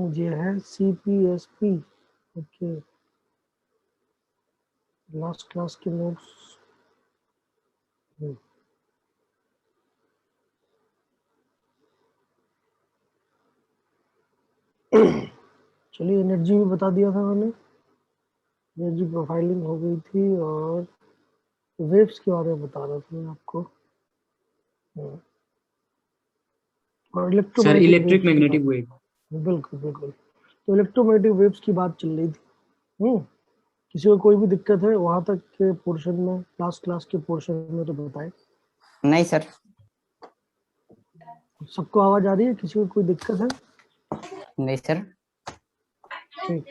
ये है CPSP। Okay, last class के नोट्स। चलिए, एनर्जी भी बता दिया था मैंने, एनर्जी प्रोफाइलिंग हो गई थी, और वेव्स के बारे में बता रहा था मैं आपको, और sir electromagnetic electric magnetic wave. बिल्कुल बिल्कुल। तो इलेक्ट्रोमैग्नेटिक वेव्स की बात चल रही थी। किसी को कोई भी दिक्कत है वहां तक के पोर्शन में, लास्ट क्लास के पोर्शन में, तो बताएं। नहीं सर। सबको आवाज आ रही है? किसी को कोई दिक्कत है? नहीं सर। ठीक,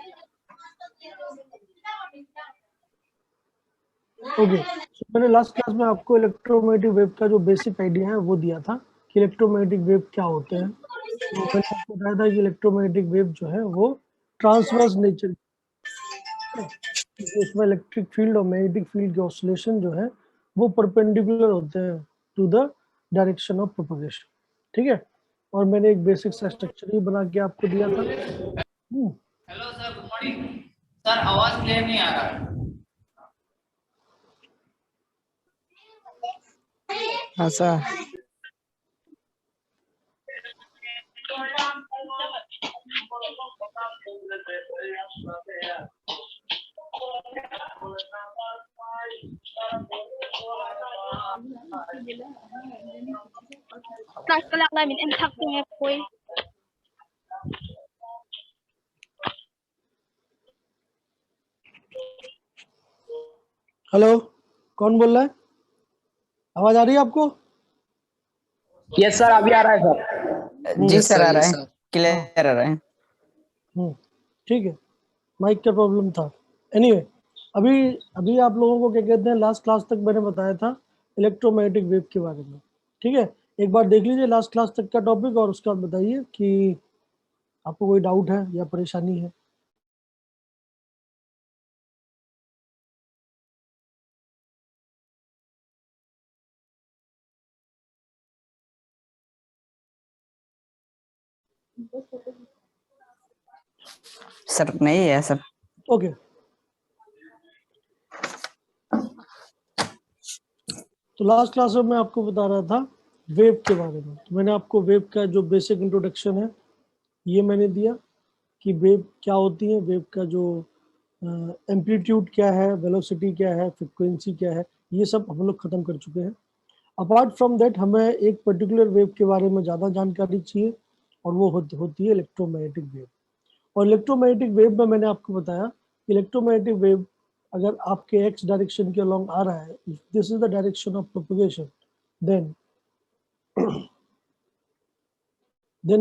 ओके। मैंने लास्ट क्लास में आपको इलेक्ट्रोमैग्नेटिक वेव का जो बेसिक आइडिया है वो दिया था कि इलेक्ट्रोमैग्नेटिक वेव क्या होते हैं। तो मैंने आपको बताया था कि इलेक्ट्रोमैग्नेटिक वेव जो है वो ट्रांसवर्स नेचर, उसमें इलेक्ट्रिक फील्ड और मैग्नेटिक फील्ड के ऑसिलेशन जो है वो परपेंडिकुलर होते हैं to the direction of propagation. ठीक है, और मैंने एक बेसिक सा स्ट्रक्चर ही बना के आपको दिया था। Hello sir, good morning sir. आवाज क्लियर नहीं आ रहा। हाँ sir. Cái lạc này mình em thắc nghe कोई। हेलो, कौन बोल रहा है? आवाज आ रही है आपको? यस सर, अभी आ रहा है सर। जी सर, आ रहा है, क्लियर आ रहा है। ठीक है, माइक का प्रॉब्लम था। एनीवे, अभी अभी आप लोगों को क्या कहते हैं, लास्ट क्लास तक मैंने बताया था इलेक्ट्रोमैग्नेटिक वेव के बारे में। ठीक है, एक बार देख लीजिए लास्ट क्लास तक का टॉपिक, और उसके बाद बताइए कि आपको कोई डाउट है या परेशानी है। सर नहीं है सर। ओके, तो लास्ट क्लास में मैं आपको बता रहा था वेव के बारे में। तो मैंने आपको वेव का जो बेसिक इंट्रोडक्शन है ये मैंने दिया कि वेव क्या होती है, वेव का जो एम्पलीट्यूड क्या है, वेलोसिटी क्या है, फ्रिक्वेंसी क्या है, ये सब हम लोग खत्म कर चुके हैं। अपार्ट फ्रॉम दैट हमें एक पर्टिकुलर वेव के बारे में ज़्यादा जानकारी चाहिए, और वो होती है इलेक्ट्रोमैग्नेटिक वेव। और इलेक्ट्रोमैग्नेटिक वेव में मैंने आपको बताया इलेक्ट्रोमैग्नेटिक वेव अगर आपके एक्स डायरेक्शन के अलोंग आ रहा है, this is the direction of propagation, then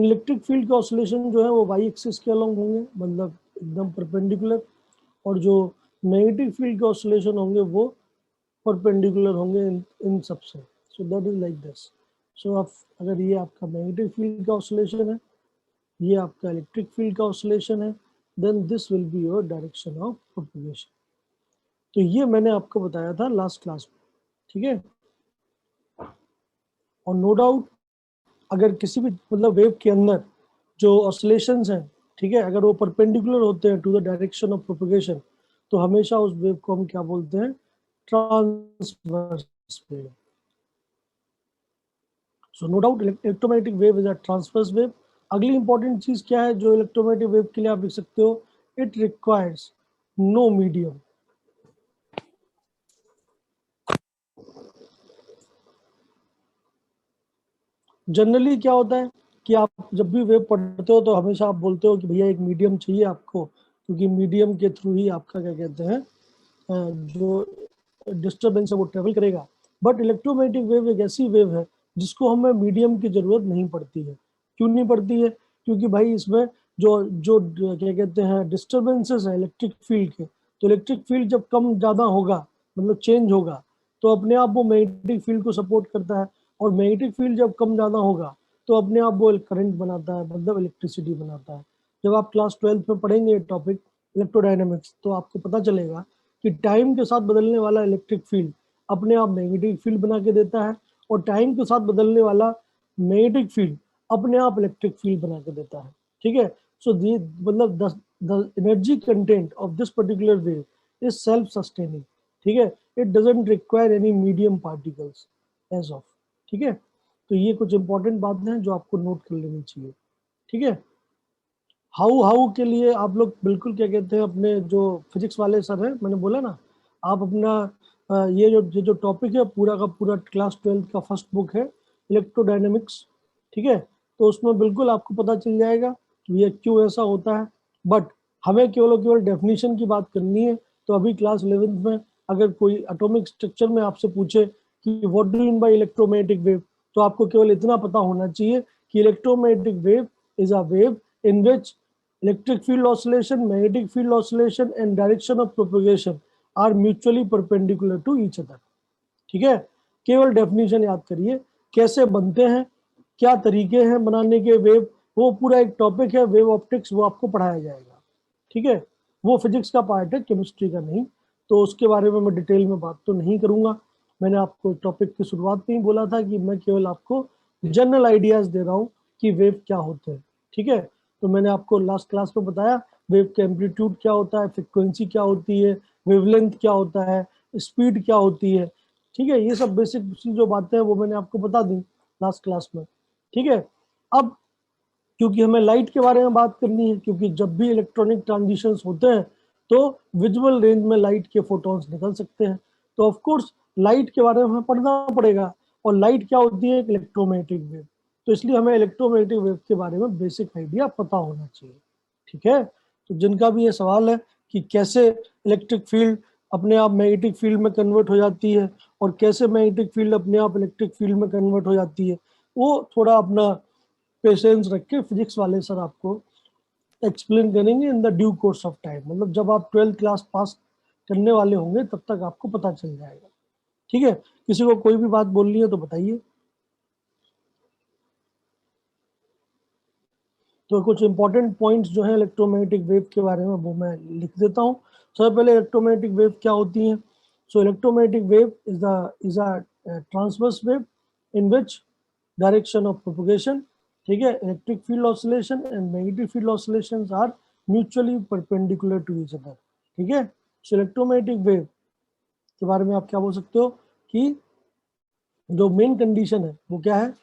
electric field के ऑसिलेशन जो है वो वाई एक्सिस के अलोंग होंगे, मतलब एकदम परपेंडिकुलर, और जो मैग्नेटिक फील्ड के ऑसिलेशन होंगे वो परपेंडिकुलर होंगे इन सबसे। So that is like this. So आप अगर ये आपका मैग्नेटिक फील्ड का ऑसिलेशन है, ये आपका इलेक्ट्रिक फील्ड का ऑसिलेशन है, then this will be your direction of propagation. तो ये मैंने आपको बताया था लास्ट क्लास में। ठीक है, और नो डाउट अगर किसी भी मतलब वेव के अंदर जो ऑसिलेशंस हैं, ठीक है, अगर वो परपेंडिकुलर होते हैं to the direction of propagation, तो हमेशा उस वेव को हम क्या बोलते हैं, transverse wave. So no doubt electromagnetic wave is a transverse wave. अगली इंपॉर्टेंट चीज क्या है जो इलेक्ट्रोमैग्नेटिक वेव के लिए आप लिख सकते हो, it requires no medium. Generally क्या होता है कि आप जब भी वेव पढ़ते हो तो हमेशा आप बोलते हो कि भैया एक मीडियम चाहिए आपको, क्योंकि मीडियम के थ्रू ही आपका क्या कहते हैं जो डिस्टर्बेंस है वो ट्रेवल करेगा। बट इलेक्ट्रोमैग्नेटिक वेव एक ऐसी वेव है जिसको हमें मीडियम की जरूरत नहीं पड़ती है। क्यों नहीं पड़ती है? क्योंकि भाई इसमें जो जो क्या कहते हैं डिस्टर्बेंसेस है इलेक्ट्रिक फील्ड के, तो इलेक्ट्रिक फील्ड जब कम ज़्यादा होगा, मतलब चेंज होगा, तो अपने आप वो मैग्नेटिक फील्ड को सपोर्ट करता है, और मैग्नेटिक फील्ड जब कम ज़्यादा होगा तो अपने आप वो करंट बनाता है, मतलब इलेक्ट्रिसिटी बनाता है। जब आप क्लास 12th में पढ़ेंगे टॉपिक इलेक्ट्रोडायनेमिक्स, तो आपको पता चलेगा कि टाइम के साथ बदलने वाला इलेक्ट्रिक फील्ड अपने आप मैग्नेटिक फील्ड बना के देता है, और टाइम के साथ बदलने वाला मैग्नेटिक फील्ड अपने आप इलेक्ट्रिक फील्ड बना के देता है। ठीक है, So मतलब the energy content of this particular wave is self-sustaining. ठीक है, it doesn't require any medium particles as of. ठीक है, तो ये कुछ इंपॉर्टेंट बातें हैं जो आपको नोट कर लेनी चाहिए. ठीक है, हाउ के लिए आप लोग बिल्कुल क्या कहते हैं, अपने जो फिजिक्स वाले सर हैं, मैंने बोला ना, आप अपना ये जो टॉपिक है पूरा का पूरा क्लास 12th का फर्स्ट बुक है इलेक्ट्रोडायनेमिक्स. ठीक है, तो उसमें बिल्कुल आपको पता चल जाएगा कि ये क्यों ऐसा होता है. बट हमें केवल डेफिनेशन की बात करनी है. तो अभी क्लास 11th में अगर कोई एटॉमिक स्ट्रक्चर में आपसे पूछे कि what do mean by electromagnetic wave, तो आपको केवल इतना पता होना चाहिए कि electromagnetic wave is a wave in which electric field oscillation, magnetic field oscillation and direction of propagation are mutually perpendicular to each other. ठीक है, केवल डेफिनेशन याद करिए, कैसे बनते हैं, क्या तरीके हैं बनाने के वेव, वो पूरा एक टॉपिक है वेव ऑप्टिक्स, वो आपको पढ़ाया जाएगा. ठीक है, वो फिजिक्स का पार्ट है, केमिस्ट्री का नहीं. तो उसके बारे में मैं डिटेल में बात तो नहीं करूंगा. मैंने आपको टॉपिक की शुरुआत में ही बोला था कि मैं केवल आपको जनरल आइडियाज दे रहा हूँ कि वेव क्या होते हैं. ठीक है, तो मैंने आपको लास्ट क्लास में बताया वेव का एम्पलीट्यूड क्या होता है, फ्रीक्वेंसी क्या होती है, वेवलेंथ क्या होता है, स्पीड क्या होती है. ठीक है, ये सब बेसिक जो बातें हैं वो मैंने आपको बता दी लास्ट क्लास में. ठीक है, अब क्योंकि हमें लाइट के बारे में बात करनी है, क्योंकि जब भी इलेक्ट्रॉनिक ट्रांजिशंस होते हैं तो विजुअल रेंज में लाइट के फोटॉन्स निकल सकते हैं. तो ऑफ कोर्स लाइट के बारे में हमें पढ़ना पड़ेगा. और लाइट क्या होती है, एक इलेक्ट्रोमैग्नेटिक वेव. तो इसलिए हमें इलेक्ट्रोमैग्नेटिक वेव के बारे में बेसिक आइडिया पता होना चाहिए. ठीक है, तो जिनका भी ये सवाल है कि कैसे इलेक्ट्रिक फील्ड अपने आप मैग्नेटिक फील्ड में कन्वर्ट हो जाती है और कैसे मैग्नेटिक फील्ड अपने आप इलेक्ट्रिक फील्ड में कन्वर्ट हो जाती है, वो थोड़ा अपना पेशेंस रख के फिजिक्स वाले सर आपको एक्सप्लेन करेंगे in the due course of time. मतलब जब आप 12th क्लास पास करने वाले होंगे तब तक आपको पता चल जाएगा. ठीक है, किसी को कोई भी बात बोलनी है तो बताइए. तो कुछ इंपॉर्टेंट पॉइंट्स जो है इलेक्ट्रोमैग्नेटिक वेव के बारे में वो मैं लिख देता हूँ. सबसे पहले इलेक्ट्रोमैग्नेटिक वेव क्या होती है. So electromagnetic wave is a transverse wave in which direction of propagation, ठीक है, electric field oscillation and magnetic field oscillations are mutually perpendicular to each other. ठीक है, सो इलेक्ट्रोमैग्नेटिक वेव के बारे में आप क्या बोल सकते हो कि जो मेन कंडीशन है वो क्या है,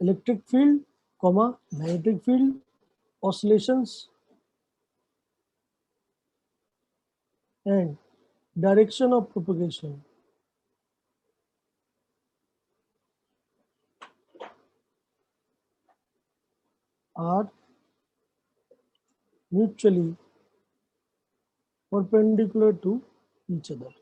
electric field comma magnetic field oscillations and direction of propagation are mutually perpendicular to each other.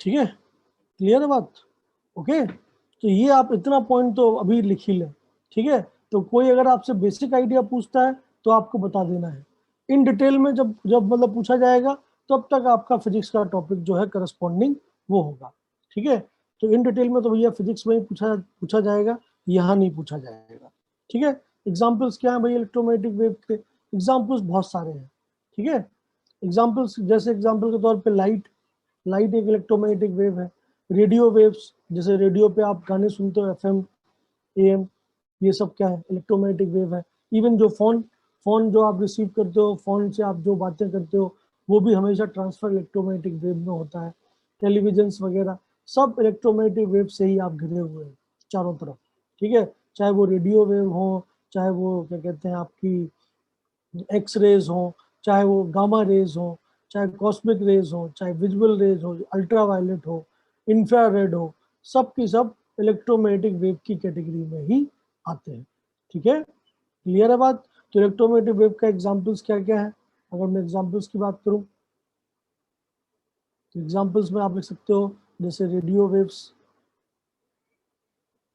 ठीक है, क्लियर है बात. ओके, तो ये आप इतना पॉइंट तो अभी लिख ही लें. ठीक है, तो कोई अगर आपसे बेसिक आइडिया पूछता है तो आपको बता देना है. इन डिटेल में जब जब मतलब पूछा जाएगा तब तक आपका फिजिक्स का टॉपिक जो है करस्पॉन्डिंग वो होगा. ठीक है, तो इन डिटेल में तो भैया फिजिक्स में ही पूछा जाएगा, यहाँ नहीं पूछा जाएगा. ठीक है, एग्जाम्पल्स क्या है भाई इलेक्ट्रोमैग्नेटिक वेव के. एग्जाम्पल्स बहुत सारे हैं. ठीक है, एग्जाम्पल्स जैसे एग्जाम्पल के तौर पे लाइट एक इलेक्ट्रोमैग्नेटिक वेव है. रेडियो वेव्स, जैसे रेडियो पे आप गाने सुनते हो, FM AM, ये सब क्या है, इलेक्ट्रोमैग्नेटिक वेव है. इवन जो फोन जो आप रिसीव करते हो, फोन से आप जो बातें करते हो वो भी हमेशा ट्रांसफर इलेक्ट्रोमैग्नेटिक वेव में होता है. टेलीविजन्स वगैरह सब इलेक्ट्रोमैग्नेटिक वेव से ही आप घिरे हुए हैं चारों तरफ. ठीक है, चाहे वो रेडियो वेव हो, चाहे वो क्या कहते हैं आपकी एक्स रेज हो, चाहे वो गामा रेज हो, चाहे कॉस्मिक रेज हो, चाहे विजुअल रेज हो, अल्ट्रा वायलेट हो, इंफ्रारेड हो, सब की सब इलेक्ट्रोमैग्नेटिक वेव की कैटेगरी में ही आते हैं. ठीक है, क्लियर है बात. तो इलेक्ट्रोमैग्नेटिक वेव का एग्जांपल्स क्या क्या है, अगर मैं एग्जांपल्स की बात करूं तो एग्जांपल्स में आप लिख सकते हो जैसे रेडियो वेव्स.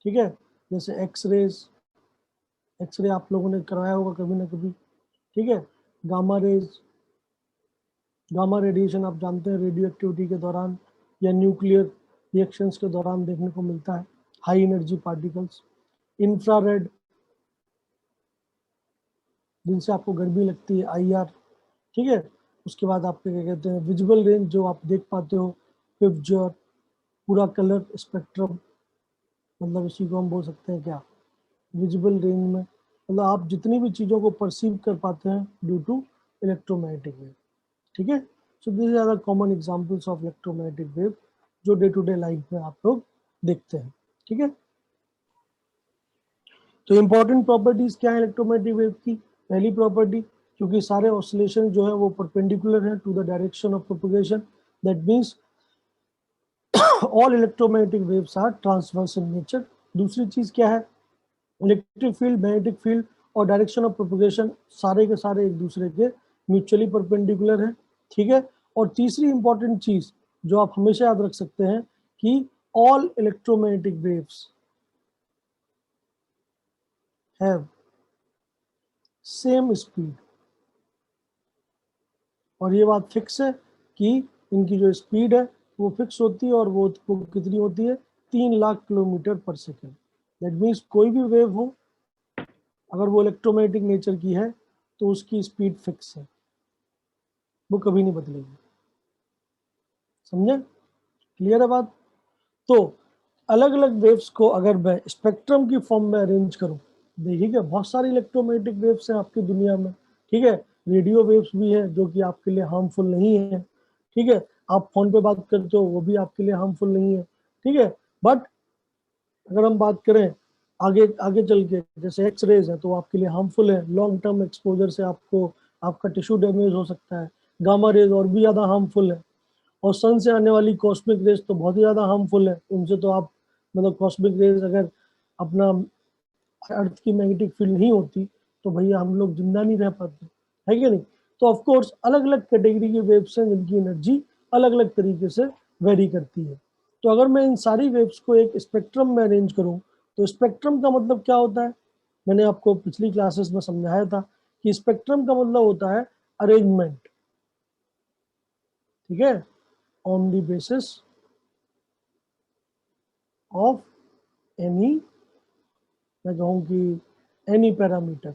ठीक है, जैसे एक्सरे आप लोगों ने कराया होगा कभी ना कभी. ठीक है, गामा रेडिएशन आप जानते हैं रेडियो एक्टिविटी के दौरान या न्यूक्लियर रिएक्शंस के दौरान देखने को मिलता है, हाई एनर्जी पार्टिकल्स. इंफ्रारेड जिनसे आपको गर्मी लगती है, IR. ठीक है, उसके बाद आपके क्या कहते हैं विजुअल रेंज, जो आप देख पाते हो, पिक्चर, पूरा कलर स्पेक्ट्रम, मतलब इसी को हम बोल सकते हैं क्या, विजुअल रेंज में, मतलब आप जितनी भी चीज़ों को परसीव कर पाते हैं ड्यू टू इलेक्ट्रोमैग्नेटिक वेव। ठीक है, so this are the common examples of electromagnetic wave जो डे टू डे लाइफ में आप लोग देखते हैं। ठीक है, तो इंपॉर्टेंट प्रॉपर्टीज क्या है इलेक्ट्रोमैग्नेटिक वेव की? पहली प्रॉपर्टी, क्योंकि सारे ऑसिलेशन जो है वो परपेंडिकुलर है to the direction of propagation, that means all electromagnetic waves are transverse in nature. दूसरी चीज क्या है, इलेक्ट्रिक फील्ड, मैग्नेटिक फील्ड और डायरेक्शन ऑफ प्रोपगेशन सारे के सारे एक दूसरे के म्यूचुअली परपेंडिकुलर है। ठीक है, और तीसरी इंपॉर्टेंट चीज जो आप हमेशा याद रख सकते हैं कि all electromagnetic waves have same speed, और ये बात फिक्स है कि इनकी जो स्पीड है वो फिक्स होती है, और वो कितनी होती है, 3 lakh kilometer per second. That means कोई भी वेव हो, अगर वो इलेक्ट्रोमैग्नेटिक नेचर की है तो उसकी स्पीड फिक्स है, वो कभी नहीं बदलेगी। समझे? क्लियर है बात? तो अलग अलग वेव्स को अगर मैं स्पेक्ट्रम की फॉर्म में अरेंज करूं, देखिएगा बहुत सारी इलेक्ट्रोमैग्नेटिक वेव्स हैं आपकी दुनिया में। ठीक है, रेडियो वेव्स भी है जो कि आपके लिए हार्मफुल नहीं है। ठीक है, आप फोन पे बात करते हो वो भी आपके लिए हार्मफुल नहीं है। ठीक है, बट अगर हम बात करें आगे आगे चल के, जैसे एक्स रेज है तो आपके लिए हार्मफुल है, लॉन्ग टर्म एक्सपोजर से आपको आपका टिश्यू डैमेज हो सकता है। गामा रेज और भी ज़्यादा हार्मफुल है, और सन से आने वाली कॉस्मिक रेज तो बहुत ही ज़्यादा हार्मफुल है। उनसे तो आप मतलब कॉस्मिक रेज अगर अपना अर्थ की मैग्नेटिक फील्ड नहीं होती तो भैया हम लोग जिंदा नहीं रह पाते, है कि नहीं? तो ऑफ कोर्स अलग अलग कैटेगरी के वेव्स हैं जिनकी एनर्जी अलग अलग तरीके से वेरी करती है। तो अगर मैं इन सारी वेव्स को एक स्पेक्ट्रम में अरेंज करूं, तो स्पेक्ट्रम का मतलब क्या होता है? मैंने आपको पिछली क्लासेस में समझाया था कि स्पेक्ट्रम का मतलब होता है अरेंजमेंट। ठीक है, on the basis of any, मैं कहूँ कि एनी पैरामीटर,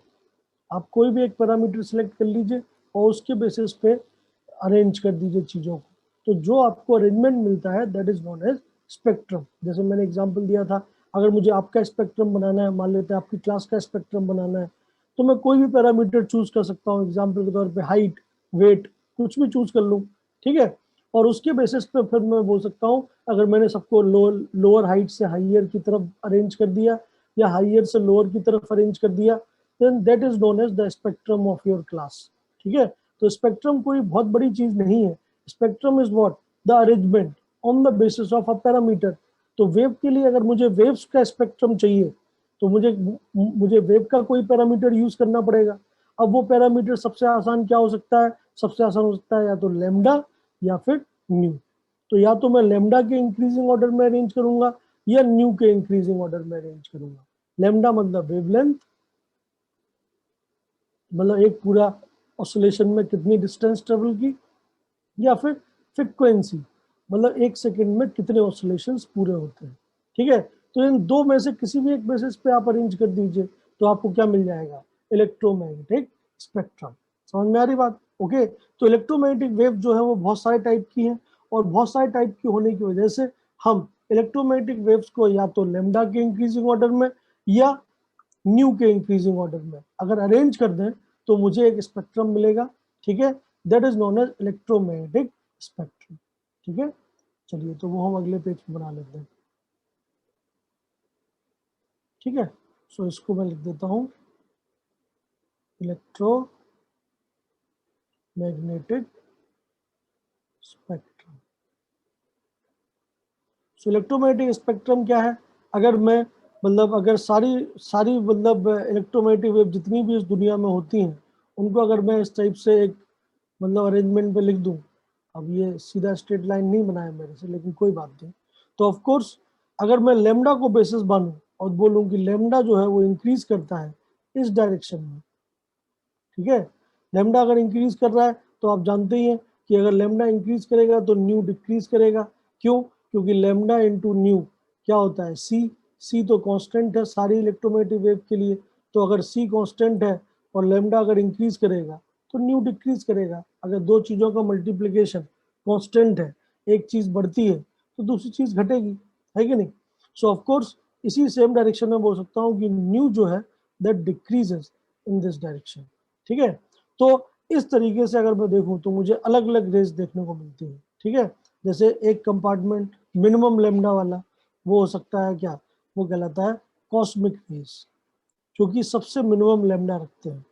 आप कोई भी एक पैरामीटर सिलेक्ट कर लीजिए और उसके बेसिस पे अरेंज कर दीजिए चीज़ों को, तो जो आपको अरेंजमेंट मिलता है that is known as spectrum. जैसे मैंने एग्जांपल दिया था, अगर मुझे आपका स्पेक्ट्रम बनाना है, मान लेते हैं आपकी क्लास का स्पेक्ट्रम बनाना है, तो मैं कोई भी पैरामीटर चूज कर सकता हूँ। एग्जाम्पल के तौर पे हाइट, वेट, कुछ भी चूज कर लूँ। ठीक है, और उसके बेसिस पे फिर मैं बोल सकता हूँ, अगर मैंने सबको लोअर हाइट से हाइयर की तरफ अरेंज कर दिया या हाइयर से लोअर की तरफ अरेंज कर दिया, then that is known as the spectrum of your class। ठीक है, तो स्पेक्ट्रम कोई बहुत बड़ी चीज नहीं है। Spectrum is what, the arrangement on the basis of a parameter. तो वेव के लिए अगर मुझे वेव्स का स्पेक्ट्रम चाहिए तो मुझे वेव का कोई पैरामीटर यूज करना पड़ेगा। अब वो पैरामीटर सबसे आसान क्या हो सकता है? सबसे आसान हो सकता है या तो लैम्डा या फिर न्यू। तो या तो मैं लैम्डा के इंक्रीजिंग ऑर्डर में अरेंज करूंगा या न्यू के इंक्रीजिंग ऑर्डर में अरेंज करूंगा। लैम्डा मतलब वेवलेंथ, मतलब एक पूरा ऑसिलेशन में कितनी डिस्टेंस ट्रेवल की, या फिर फ्रीक्वेंसी, मतलब एक सेकंड में कितने ऑसिलेशंस पूरे होते हैं। ठीक है, तो इन दो में से किसी भी एक बेसिस पे आप अरेंज कर दीजिए तो आपको क्या मिल जाएगा? Electromagnetic spectrum. समझ में आ रही बात? ओके, तो इलेक्ट्रोमैग्नेटिक वेव जो है वो बहुत सारे टाइप की है, और बहुत सारे टाइप की होने की वजह से हम इलेक्ट्रोमैग्नेटिक वेव्स को या तो लैम्डा के इंक्रीजिंग ऑर्डर में या न्यू के इंक्रीजिंग ऑर्डर में अगर अरेंज कर दें तो मुझे एक स्पेक्ट्रम मिलेगा। ठीक है, that is known as electromagnetic spectrum. ठीक है, चलिए तो वो हम अगले पेज पे बना लेते हैं। ठीक है, सो इसको मैं लिख देता हूं इलेक्ट्रोमैग्नेटिक स्पेक्ट्रम। सो इलेक्ट्रोमैग्नेटिक स्पेक्ट्रम क्या है? अगर मैं मतलब अगर सारी सारी मतलब इलेक्ट्रोमैग्नेटिक वेव जितनी भी इस दुनिया में होती हैं उनको अगर मैं इस टाइप से एक मतलब अरेंजमेंट पे लिख दूं, अब ये सीधा स्ट्रेट लाइन नहीं बनाया मेरे से लेकिन कोई बात नहीं, तो ऑफ कोर्स अगर मैं लेमडा को बेसिस मानूं और बोलूं कि लेमडा जो है वो इंक्रीज करता है इस डायरेक्शन में। ठीक है, लेमडा अगर इंक्रीज कर रहा है तो आप जानते ही हैं कि अगर लेमडा इंक्रीज करेगा तो न्यू डिक्रीज करेगा। क्यों? क्योंकि लेमडा इंटू न्यू क्या होता है? सी तो कांस्टेंट है सारी इलेक्ट्रोमैग्नेटिक वेव के लिए, तो अगर सी कांस्टेंट है और लेमडा अगर इंक्रीज करेगा तो न्यू डिक्रीज करेगा। अगर दो चीजों का मल्टीप्लीकेशन कांस्टेंट है, एक चीज बढ़ती है तो दूसरी चीज घटेगी, है कि नहीं। सो ऑफ कोर्स इसी सेम डायरेक्शन में बोल सकता हूँ कि न्यू जो है that decreases in this direction, ठीक है। तो इस तरीके से अगर मैं देखूं तो मुझे अलग अलग रेस देखने को मिलती है, ठीक है। जैसे एक कंपार्टमेंट मिनिमम लेमडा वाला, वो हो सकता है क्या, वो कहलाता है कॉस्मिक रेस, क्योंकि सबसे मिनिमम लेमडा रखते हैं।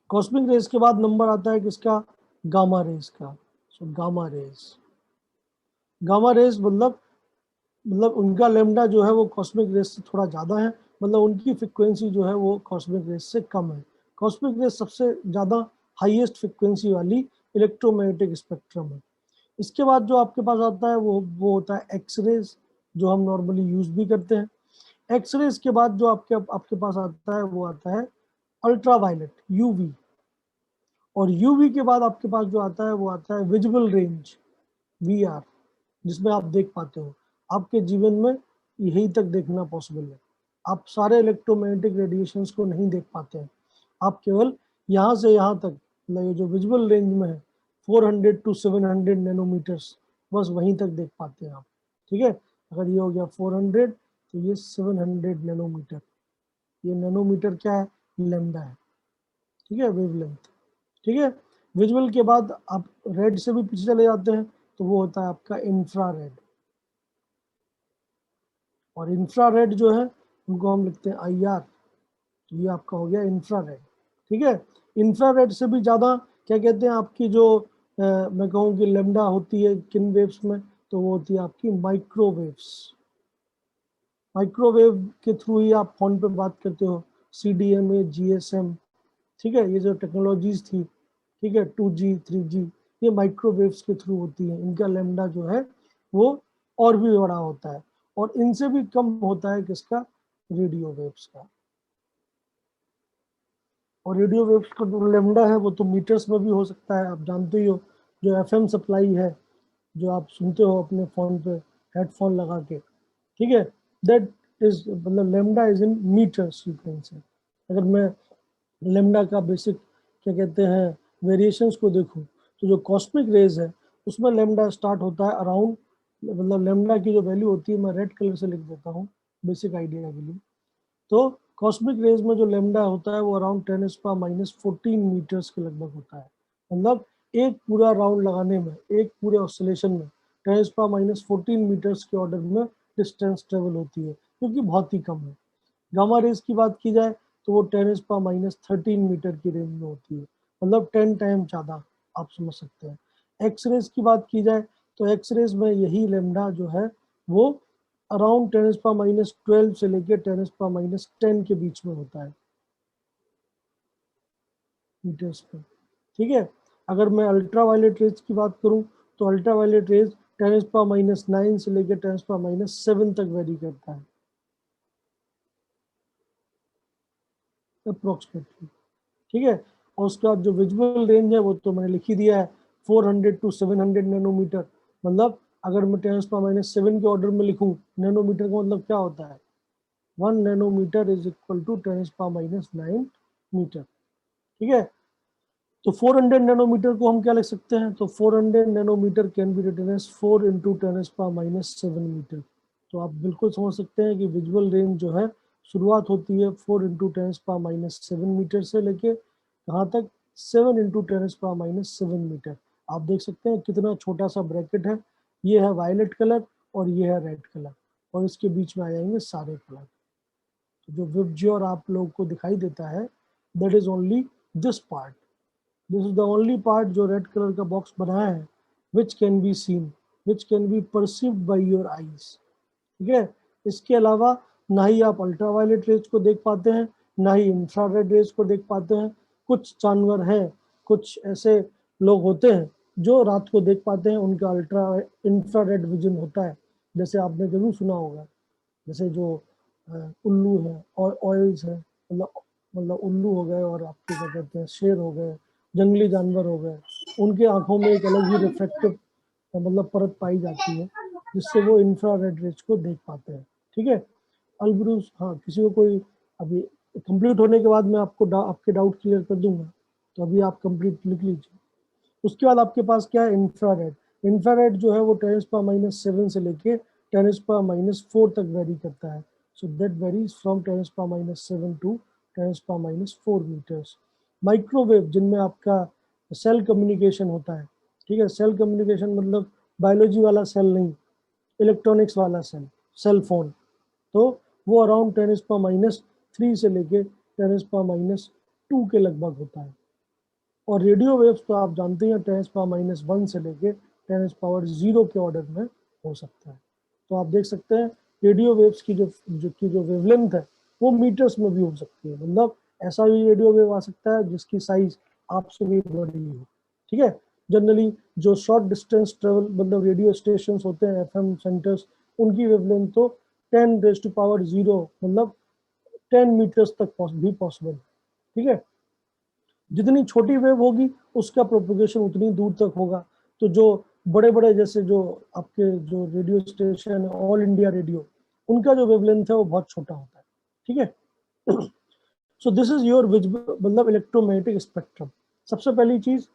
कॉस्मिक रेस के बाद नंबर आता है किसका, गामा रेस का। So gamma rays, gamma rays मतलब उनका लेमडा जो है वो कॉस्मिक रेस से थोड़ा ज़्यादा है, मतलब उनकी फ्रिक्वेंसी जो है वो कॉस्मिक रेस से कम है। कॉस्मिक रेस सबसे ज़्यादा हाईएस्ट फ्रिक्वेंसी वाली इलेक्ट्रोमैग्नेटिक स्पेक्ट्रम है। इसके बाद जो आपके पास आता है वो होता है एक्स रेज, जो हम नॉर्मली यूज भी करते हैं। एक्स रेज के बाद जो आपके पास आता है वो आता है अल्ट्रा वायलेट, यूवी। और यूवी के बाद आपके पास जो आता है वो आता है विजिबल रेंज, वीआर, जिसमें आप देख पाते हो। आपके जीवन में यही तक देखना पॉसिबल है, आप सारे इलेक्ट्रोमैग्नेटिक रेडिएशंस को नहीं देख पाते हैं। आप केवल यहाँ से यहाँ तक, मतलब ये जो विजिबल रेंज में है 400 to 700 नैनोमीटर्स, बस वहीं तक देख पाते हैं आप, ठीक है। अगर ये हो गया 400 तो ये 700 नैनोमीटर, ये नैनोमीटर क्या है, लैम्डा है, ठीक है, वेवलेंथ, ठीक है। विजुअल के बाद आप रेड से भी पीछे चले जाते हैं तो वो होता है आपका इंफ्रारेड। और इंफ्रारेड जो है उनको हम लिखते हैं IR, ये आपका हो गया इंफ्रारेड, ठीक है। इंफ्रारेड से भी ज़्यादा क्या कहते हैं, आपकी जो मैं कहूँ कि लेमडा होती है किन वेव्स में, तो वो होती है आपकी माइक्रोवेव्स। माइक्रोवेव के थ्रू ही आप फोन पे बात करते हो, CDMA, GSM, ठीक है, ये जो टेक्नोलॉजीज थी, ठीक है, 2G 3G, ये माइक्रोवेव्स के थ्रू होती है। इनका लेमडा जो है वो और भी बड़ा होता है, और इनसे भी कम होता है किसका, रेडियो वेव्स का। और रेडियो वेव्स का जो लेमडा है वो तो मीटर्स में भी हो सकता है, आप जानते ही हो। जो FM सप्लाई है, जो आप सुनते हो अपने फ़ोन पे हेडफोन लगा के, ठीक है, दैट इज मतलब lambda is in meters, you can say. अगर मैं लेमडा का बेसिक क्या कहते हैं वेरिएशंस को देखूं, तो जो कॉस्मिक रेज है उसमें लेमडा स्टार्ट होता है अराउंड, मतलब लेमडा की जो वैल्यू होती है, मैं रेड कलर से लिख देता हूँ बेसिक आइडिया के लिए। तो कॉस्मिक रेज में जो लेमडा होता है वो अराउंड 10⁻⁻14 मीटर्स के लगभग होता है। मतलब एक पूरा राउंड लगाने में, एक पूरे ऑसिलेशन में 10⁻⁻14 मीटर्स के ऑर्डर में डिस्टेंस ट्रेवल होती है, क्योंकि बहुत ही कम है। गामा रेज की बात की जाए तो वो 10⁻13 मीटर की रेंज में होती है, मतलब 10 टाइम ज़्यादा, आप समझ सकते हैं। एक्स रेज की बात की जाए तो एक्स रेज में यही लेमडा जो है वो अराउंड 10⁻12 से लेके 10⁻10 के बीच में होता है मीटर्स पे, ठीक है। अगर मैं अल्ट्रा वायलेट रेज की बात करूं तो अल्ट्रा वायलेट रेज 10⁻9 से लेके 10⁻7 तक वेरी करता है अप्रोक्सीमेटली, ठीक है। और उसका जो विजुअल रेंज है वो तो मैंने लिख ही दिया है, 400 to 700 नैनोमीटर। मतलब अगर मैं 10⁻7 के ऑर्डर में लिखूं, नैनोमीटर का मतलब क्या होता है, 1 nanometer is equal to 10⁻9 meter, ठीक है। तो 400 नैनोमीटर को हम क्या लिख सकते हैं, तो 400 nanometer can be written as 4 into 10⁻7 meter. तो आप बिल्कुल समझ सकते हैं कि विजुअल रेंज जो है शुरुआत होती है 4 into 10⁻7 मीटर से लेके कहाँ तक, 7 into 10⁻7 मीटर। आप देख सकते हैं कितना छोटा सा ब्रैकेट है, ये है वायलेट कलर और ये है रेड कलर, और इसके बीच में आ जाएंगे सारे कलर। तो जो विबज्योर आप लोगों को दिखाई देता है, that is only this part, this is the only part जो रेड कलर का बॉक्स बनाया है, which can be seen, which can be perceived by your eyes, ठीक है। इसके अलावा ना ही आप अल्ट्रा वायलेट रेज को देख पाते हैं, ना ही इंफ्रारेड रेज को देख पाते हैं। कुछ जानवर हैं, कुछ ऐसे लोग होते हैं जो रात को देख पाते हैं, उनका अल्ट्रा इंफ्रारेड विजन होता है। जैसे आपने जरूर सुना होगा, जैसे जो उल्लू है और ऑयल्स है, मतलब उल्लू हो गए और आपके क्या कहते हैं शेर हो गए, जंगली जानवर हो गए, उनके आंखों में एक अलग ही रिफ्लेक्टिव मतलब परत पाई जाती है, जिससे वो इंफ्रारेड रेज को देख पाते हैं, ठीक है। अल्ब्रूस, हाँ, किसी को कोई अभी कंप्लीट होने के बाद मैं आपको आपके डाउट क्लियर कर दूंगा, तो अभी आप कंप्लीट लिख लीजिए। उसके बाद आपके पास क्या है, इंफ्रारेड। इंफ्रारेड जो है वो 10⁻⁷ से लेके 10⁻⁴ तक वेरी करता है। So that varies from 10⁻⁷ to 10⁻⁴ meters. Microwave जिनमें आपका सेल कम्युनिकेशन होता है, ठीक है, सेल कम्युनिकेशन मतलब बायोलॉजी वाला सेल नहीं, इलेक्ट्रॉनिक्स वाला सेल, सेल फोन, तो वो अराउंड 10⁻³ से लेके 10⁻² के लगभग होता है। और रेडियो वेव्स तो आप जानते हैं 10⁻⁻1 से लेके 10⁻�0 के ऑर्डर में हो सकता है। तो आप देख सकते हैं रेडियो वेव्स की जो वेवलेंथ है वो मीटर्स में भी हो सकती है, मतलब ऐसा भी रेडियो वेव आ सकता है जिसकी साइज आपसे भी बड़ी हो, ठीक है। जनरली जो शॉर्ट डिस्टेंस ट्रेवल मतलब रेडियो स्टेशन होते हैं, FM सेंटर्स, उनकी वेवलेंथ तो 10⁻�0 मतलब 10 मीटर्स तक भी पॉसिबल, ठीक है। जितनी छोटी वेव होगी उसका प्रोपोगेशन उतनी दूर तक होगा। तो जो बड़े बड़े जैसे जो आपके जो रेडियो स्टेशन है, ऑल इंडिया रेडियो, उनका जो वेवलेंथ है वो बहुत छोटा होता है, ठीक है। सो दिस इज योर मतलब इलेक्ट्रोमैग्नेटिक स्पेक्ट्रम। सबसे पहली चीज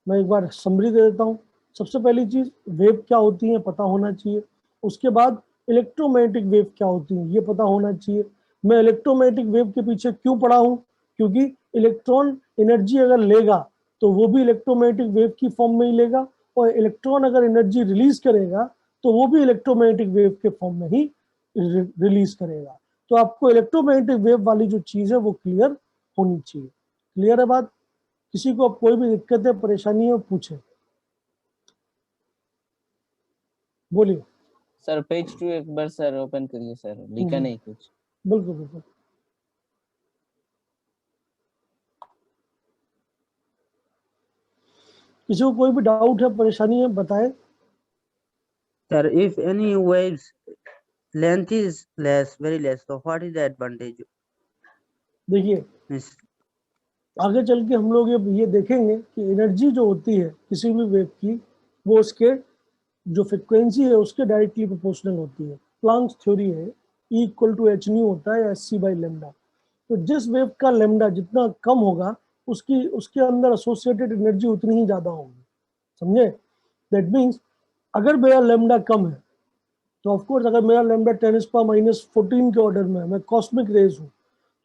मैं एक बार समरी दे देता हूँ। सबसे पहली चीज वेव क्या होती है पता होना चाहिए। उसके बाद इलेक्ट्रोमैग्नेटिक वेव क्या होती है ये पता होना चाहिए। मैं इलेक्ट्रोमैग्नेटिक वेव के पीछे क्यों पढ़ा हूँ, क्योंकि इलेक्ट्रॉन एनर्जी अगर लेगा तो वो भी इलेक्ट्रोमैग्नेटिक वेव की फॉर्म में ही लेगा, और इलेक्ट्रॉन अगर एनर्जी रिलीज करेगा तो वो भी इलेक्ट्रोमैग्नेटिक वेव के फॉर्म में ही रिलीज करेगा। तो आपको इलेक्ट्रोमैग्नेटिक वेव वाली जो चीज है वो क्लियर होनी चाहिए। क्लियर है बात? किसी को अब कोई भी दिक्कत है, परेशानी है, पूछे, बोलिए। सर पेज 2 एक बार सर ओपन करिए सर, लिखा नहीं कुछ। बिल्कुल बिल्कुल। किसी को कोई भी डाउट है, परेशानी है, बताए। Sir, if any waves length is less, very less, so what is the advantage? देखिए Means, आगे चल के हम लोग ये देखेंगे कि एनर्जी जो होती है किसी भी वेव की वो उसके जो फ्रिक्वेंसी है उसके डायरेक्टली प्रोपोर्शनल होती है। प्लांक्स थ्योरी है, E = h न्यू होता है या sc/λ। तो जिस वेव का लैम्डा जितना कम होगा उसके अंदर एसोसिएटेड एनर्जी उतनी ही ज्यादा होगी, समझे। दैट मीन्स अगर मेरा लैम्डा कम है तो ऑफकोर्स अगर मेरा लैम्डा 10⁻⁴ के ऑर्डर में है, मैं कॉस्मिक रेज हूँ,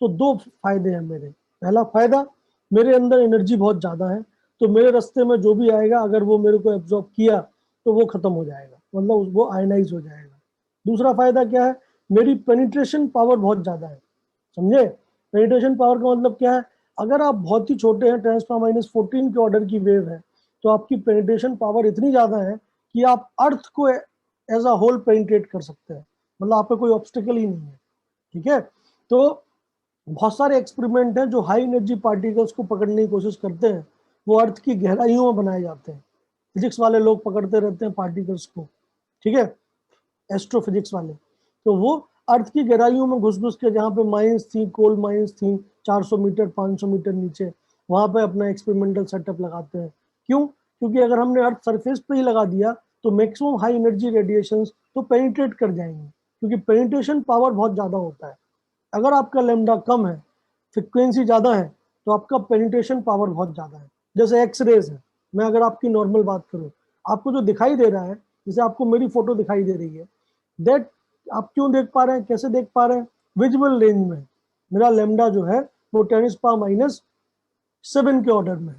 तो दो फायदे हैं मेरे। पहला फायदा, मेरे अंदर एनर्जी बहुत ज़्यादा है, तो मेरे रास्ते में जो भी आएगा अगर वो मेरे को एब्जॉर्ब किया तो वो खत्म हो जाएगा, मतलब वो आयनाइज हो जाएगा। दूसरा फायदा क्या है, मेरी पेनिट्रेशन पावर बहुत ज़्यादा है, समझे। पेनिट्रेशन पावर का मतलब क्या है, अगर आप बहुत ही छोटे हैं 10⁻⁴ के ऑर्डर की वेव है तो आपकी पेनिट्रेशन पावर इतनी ज़्यादा है कि आप अर्थ को एज अ होल पेनिट्रेट कर सकते हैं, मतलब आप पे कोई ऑब्स्टिकल ही नहीं है, ठीक है। तो बहुत सारे एक्सपेरिमेंट हैं जो हाई एनर्जी पार्टिकल्स को पकड़ने की कोशिश करते हैं, वो अर्थ की गहराइयों में बनाए जाते हैं। फिजिक्स वाले लोग पकड़ते रहते हैं पार्टिकल्स को, ठीक है, एस्ट्रोफिजिक्स वाले। तो वो अर्थ की गहराइयों में घुस घुस के, जहाँ पे माइंस थी, कोल माइंस थी 400 मीटर 500 मीटर नीचे, वहाँ पे अपना एक्सपेरिमेंटल सेटअप लगाते हैं। क्यों? क्योंकि अगर हमने अर्थ सरफेस पे ही लगा दिया तो मैक्सिमम हाई एनर्जी रेडिएशंस तो पेनिट्रेट कर जाएंगे, क्योंकि पेनिट्रेशन पावर बहुत ज़्यादा होता है। अगर आपका लैम्डा कम है, फ्रिक्वेंसी ज़्यादा है, तो आपका पेनिट्रेशन पावर बहुत ज़्यादा है। जैसे एक्सरेज है, मैं अगर आपकी नॉर्मल बात करूँ, आपको जो दिखाई दे रहा है, जैसे आपको मेरी फोटो दिखाई दे रही है, दैट आप क्यों देख पा रहे हैं, कैसे देख पा रहे हैं, विजुअल रेंज में मेरा लैम्डा जो है वो 10⁻⁷ के ऑर्डर में,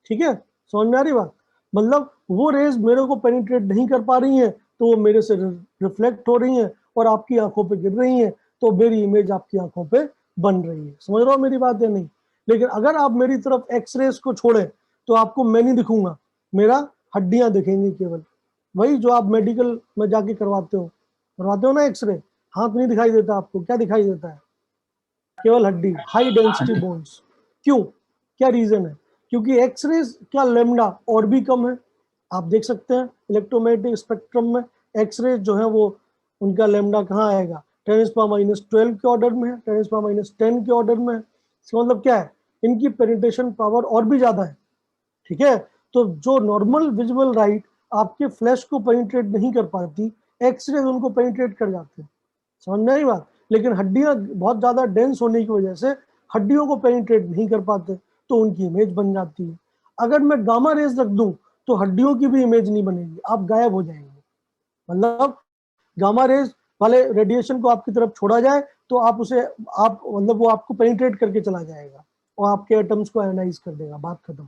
ठीक है। समझ में आ रही बात? मतलब वो रेज मेरे को पेनिट्रेट नहीं कर पा रही है, तो वो मेरे से रिफ्लेक्ट हो रही है और आपकी आंखों पे गिर रही है, तो मेरी इमेज आपकी आंखों पे बन रही है। समझ रहे हो मेरी बात या नहीं? लेकिन अगर आप मेरी तरफ एक्सरेज को छोड़े तो आपको मैं नहीं दिखूंगा, मेरा हड्डियां दिखेंगी केवल। वही जो आप मेडिकल में जाके करवाते हो ना एक्सरे, हाथ नहीं दिखाई देता आपको, क्या दिखाई देता है? केवल हड्डी, हाई डेंसिटी बोन्स। क्यों? क्या रीजन है? क्योंकि एक्सरेज का लैम्डा और भी कम है। आप देख सकते हैं इलेक्ट्रोमैग्नेटिक स्पेक्ट्रम में एक्सरेज जो है वो उनका लैम्डा कहाँ आएगा, 10⁻⁻12 के ऑर्डर में है, 10⁻⁻10 के ऑर्डर में है। इसका मतलब क्या है, इनकी पेनिट्रेशन पावर और भी ज्यादा है, ठीक है। तो जो नॉर्मल विजुअल लाइट आपके फ्लैश को पेनिट्रेट नहीं कर पाती, एक्सरेज उनको पेनिट्रेट कर जाते हैं। समझ में आई बात? लेकिन हड्डियां बहुत ज्यादा डेंस होने की वजह से हड्डियों को पेनिट्रेट नहीं कर पाते तो उनकी इमेज बन जाती है। अगर मैं गामा रेज रख दूं तो हड्डियों की भी इमेज नहीं बनेगी, आप गायब हो जाएंगे। मतलब गामा रेज वाले रेडिएशन को आपकी तरफ छोड़ा जाए तो आप उसे आप मतलब वो आपको पेनिट्रेट करके चला जाएगा और आपके एटम्स को आयोनाइज कर देगा, बात खत्म।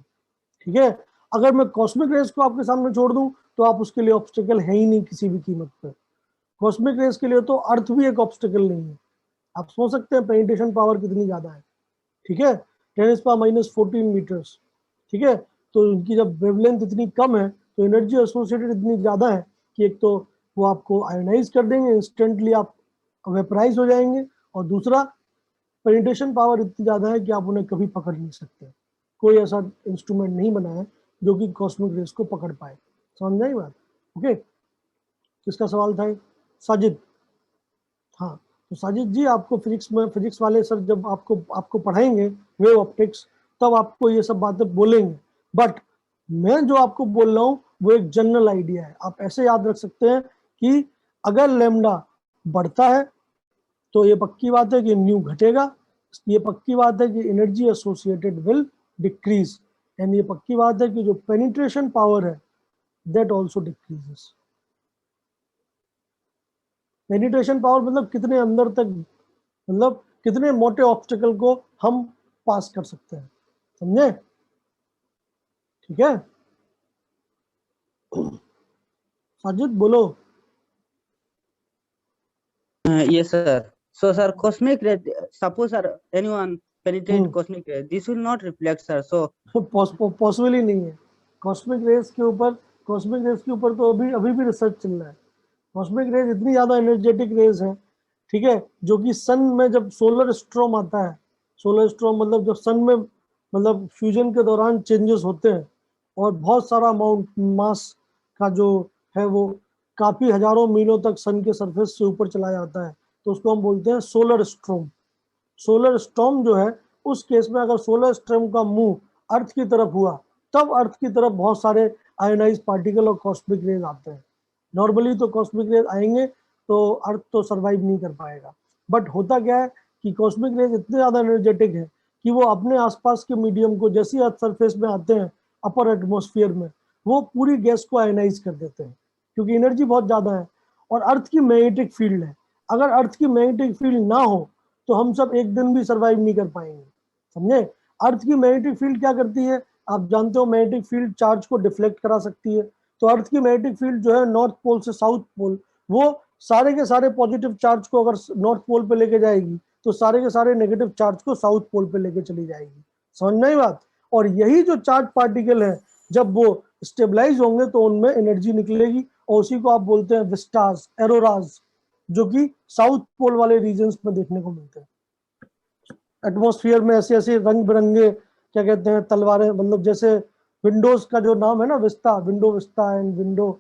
ठीक है, अगर मैं कॉस्मिक रेज को आपके सामने छोड़ दूं तो आप उसके लिए ऑब्स्टेकल है ही नहीं किसी भी कीमत पर। कॉस्मिक रेज के लिए तो अर्थ भी एक ऑब्स्टेकल नहीं है। आप सोच सकते हैं पेनिट्रेशन पावर कितनी ज्यादा है। ठीक है, 10⁻⁻14 मीटर्स। ठीक है, तो इनकी जब वेवलेंथ इतनी कम है तो एनर्जी एसोसिएटेड इतनी ज्यादा है कि एक तो वो आपको आयोनाइज कर देंगे, इंस्टेंटली आप वेपराइज हो जाएंगे, और दूसरा पेनिट्रेशन पावर इतनी ज्यादा है कि आप उन्हें कभी पकड़ नहीं सकते। कोई ऐसा इंस्ट्रूमेंट नहीं बना है जो कि कॉस्मिक रेज को पकड़ पाए। समझ आई बात? ओके, किसका सवाल था? साजिद। हाँ, तो साजिद जी आपको फिजिक्स वाले सर जब आपको पढ़ाएंगे वेव ऑप्टिक्स तब आपको ये सब बातें बोलेंगे, बट मैं जो आपको बोल रहा हूँ वो एक जनरल आइडिया है। आप ऐसे याद रख सकते हैं कि अगर लैम्डा बढ़ता है तो ये पक्की बात है कि न्यू घटेगा, ये पक्की बात है कि energy associated will decrease, and ये पक्की बात है कि जो पेनिट्रेशन पावर है that also decreases. Penetration power मतलब कितने अंदर तक, मतलब कितने मोटे ऑब्स्टेकल को हम पास कर सकते हैं, समझे? ठीक है, साजिद बोलो। Yes, sir. So, sir, cosmic ray, suppose, sir, anyone penetrate hmm. cosmic ray, this will not reflect, sir. So, possible ही नहीं है। कॉस्मिक रेज के ऊपर तो अभी भी रिसर्च चल रहा है। कॉस्मिक रेज इतनी ज्यादा एनर्जेटिक रेज है, ठीक है, जो कि सन में जब सोलर स्ट्रॉम आता है, सोलर स्ट्रॉम मतलब जब सन में मतलब फ्यूजन के दौरान चेंजेस होते हैं और बहुत सारा अमाउंट मास का जो है वो काफी हजारों मीलों तक सन के सरफेस से ऊपर चला जाता है, तो उसको हम बोलते हैं सोलर स्ट्रॉम। सोलर स्टॉर्म जो है उस केस में अगर सोलर स्टॉर्म का मुंह अर्थ की तरफ हुआ तब अर्थ की तरफ बहुत सारे आयोनाइज पार्टिकल और कॉस्मिक रेज आते हैं। नॉर्मली तो कॉस्मिक रेज आएंगे तो अर्थ तो सरवाइव नहीं कर पाएगा, बट होता क्या है कि कॉस्मिक रेज इतने ज्यादा एनर्जेटिक है कि वो अपने आसपास के मीडियम को जैसे ही अर्थ सरफेस में आते हैं अपर एटमोस्फियर में वो पूरी गैस को आयोनाइज कर देते हैं, क्योंकि एनर्जी बहुत ज्यादा है और अर्थ की मैग्नेटिक फील्ड है। अगर अर्थ की मैग्नेटिक फील्ड ना हो तो हम सब एक दिन भी सरवाइव नहीं कर पाएंगे, समझे? अर्थ की मैग्नेटिक फील्ड क्या करती है आप जानते हो? मैग्नेटिक फील्ड चार्ज को डिफ्लेक्ट करा सकती है। तो अर्थ की मैग्नेटिक फील्ड जो है नॉर्थ पोल से साउथ पोल, वो सारे के सारे पॉजिटिव चार्ज को अगर नॉर्थ पोल पे लेके जाएगी तो सारे के सारे नेगेटिव चार्ज को साउथ पोल पे लेके चली जाएगी। समझ में आई बात? और यही जो चार्ज पार्टिकल है जब वो स्टेबलाइज होंगे तो उनमें एनर्जी निकलेगी और उसी को आप बोलते हैं विस्टास, एरोराज, जो कि साउथ पोल वाले रीजन्स में देखने को मिलते हैं। एटमॉस्फेयर में ऐसे ऐसे रंग बिरंगे क्या कहते हैं तलवारें, मतलब जैसे विंडोज का जो नाम है ना Vista, window Vista and window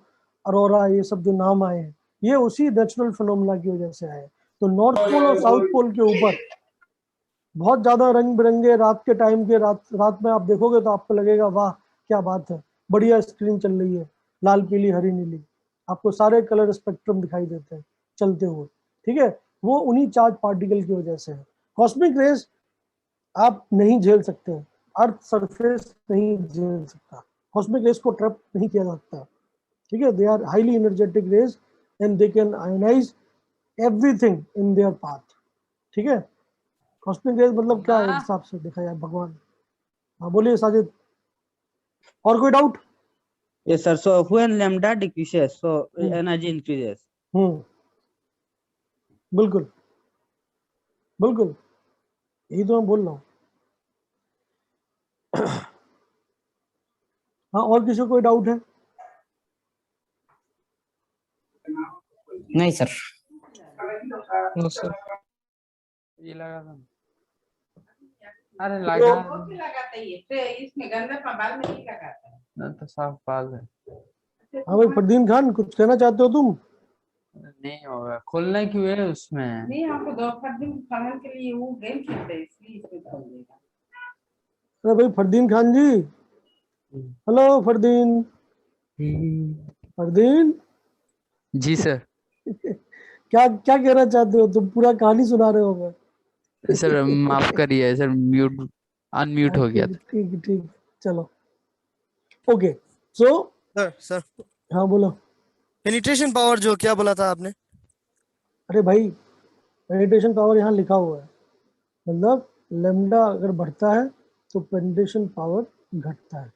Arora, ये सब जो नाम आए हैं ये उसी नेचुरल फिनोमेना की वजह से आए। तो नॉर्थ पोल और साउथ पोल के ऊपर बहुत ज्यादा रंग बिरंगे रात के टाइम के रात में आप देखोगे तो आपको लगेगा वाह क्या बात है, बढ़िया स्क्रीन चल रही है, लाल पीली हरी नीली, आपको सारे कलर स्पेक्ट्रम दिखाई देते हैं चलते हुए। ठीक है, वो उन्हीं चार्ज पार्टिकल की वजह से है। कॉस्मिक रेज आप नहीं झेल सकते हैं, अर्थ सरफेस नहीं झेल सकता, कॉस्मिक रेज को ट्रैप नहीं किया जा सकता। ठीक है, they are highly energetic rays and they can ionize everything in their path. ठीक है, कॉस्मिक रेज मतलब क्या है हिसाब से देखा जाए भगवान। हाँ बोलिए साजिद, और कोई doubt? yes, sir. So, when lambda decreases, so energy increases. बिल्कुल बिल्कुल, यही तो मैं बोल रहा हूँ। हाँ, और किसी को कोई डाउट है? नहीं सर। नो सर, ये लगा था। अरे लगा इसमें गंदा बाल में नहीं लगाता है ना, तो साफ बाल है। हाँ भाई फरदीन खान, कुछ कहना चाहते हो तुम? नहीं होगा, खोलना क्यों है उसमें? नहीं, हमको दोपहर दिन खाने के लिए वो गेम खेलते हैं इसलिए इसमें खोल देगा। अरे भाई फरदीन खान जी, हेलो फरदीन। फरदीन जी सर। क्या क्या कहना चाहते हो तुम? पूरा कहानी सुना रहे हो मैं। सर माफ करिए सर, अनम्यूट हो गया था। ठीक ठीक, चलो ओके। सो सर हाँ बोलो। पेनिट्रेशन पावर जो क्या बोला था आपने? अरे भाई पेनिट्रेशन पावर यहाँ लिखा हुआ है, मतलब लेमडा अगर बढ़ता है तो पेनिट्रेशन पावर घटता है।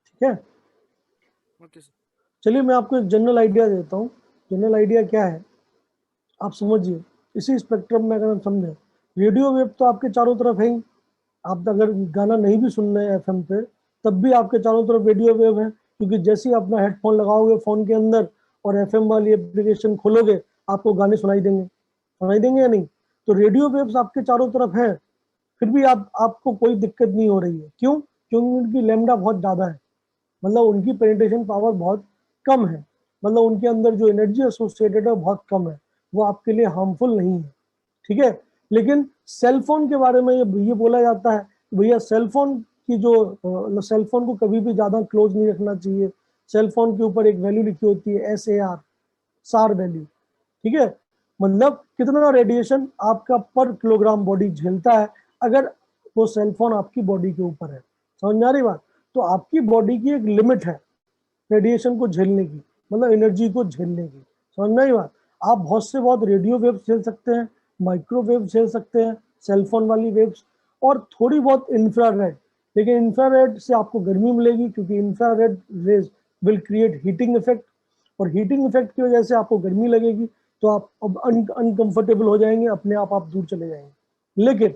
ठीक है, ओके सर। चलिए मैं आपको एक जनरल आइडिया देता हूँ। जनरल आइडिया क्या है आप समझिए। इसी स्पेक्ट्रम में अगर हम समझें, रेडियो वेव तो आपके चारों तरफ है ही। आप अगर गाना नहीं भी सुन रहे हैं एफएम पे, तब भी आपके चारों तरफ रेडियो वेव है, क्योंकि जैसे ही अपना हेडफोन लगाओगे फोन के अंदर और एफएम वाली एप्लीकेशन खोलोगे, आपको गाने सुनाई देंगे या नहीं? तो रेडियो वेव्स आपके चारों तरफ है, फिर भी आपको कोई दिक्कत नहीं हो रही है। क्यों? क्योंकि उनकी लैम्डा बहुत ज्यादा है, मतलब उनकी पेनिट्रेशन पावर बहुत कम है, मतलब उनके अंदर जो एनर्जी एसोसिएटेड है बहुत कम है, वो आपके लिए हार्मफुल नहीं है। ठीक है, लेकिन सेल फोन के बारे में ये बोला जाता है भैया सेल फोन की जो सेल फोन को कभी भी ज्यादा क्लोज नहीं रखना चाहिए। सेल फोन के ऊपर एक वैल्यू लिखी होती है SAR, सार वैल्यू। ठीक है, मतलब कितना रेडिएशन आपका पर किलोग्राम बॉडी झेलता है अगर वो सेल फोन आपकी बॉडी के ऊपर है। समझ में आ रही बात? तो आपकी बॉडी की एक लिमिट है रेडिएशन को झेलने की, मतलब एनर्जी को झेलने की। समझ में आई बात? आप बहुत से बहुत रेडियो वेव झेल सकते हैं, माइक्रोवेव झेल सकते हैं, सेलफोन वाली वेव्स, और थोड़ी बहुत इंफ्रारेड। लेकिन इंफ्रारेड से आपको गर्मी मिलेगी, क्योंकि infrared rays will create heating effect, और हीटिंग इफेक्ट की वजह से आपको गर्मी लगेगी, तो आप अब अनकंफर्टेबल हो जाएंगे, अपने आप दूर चले जाएंगे। लेकिन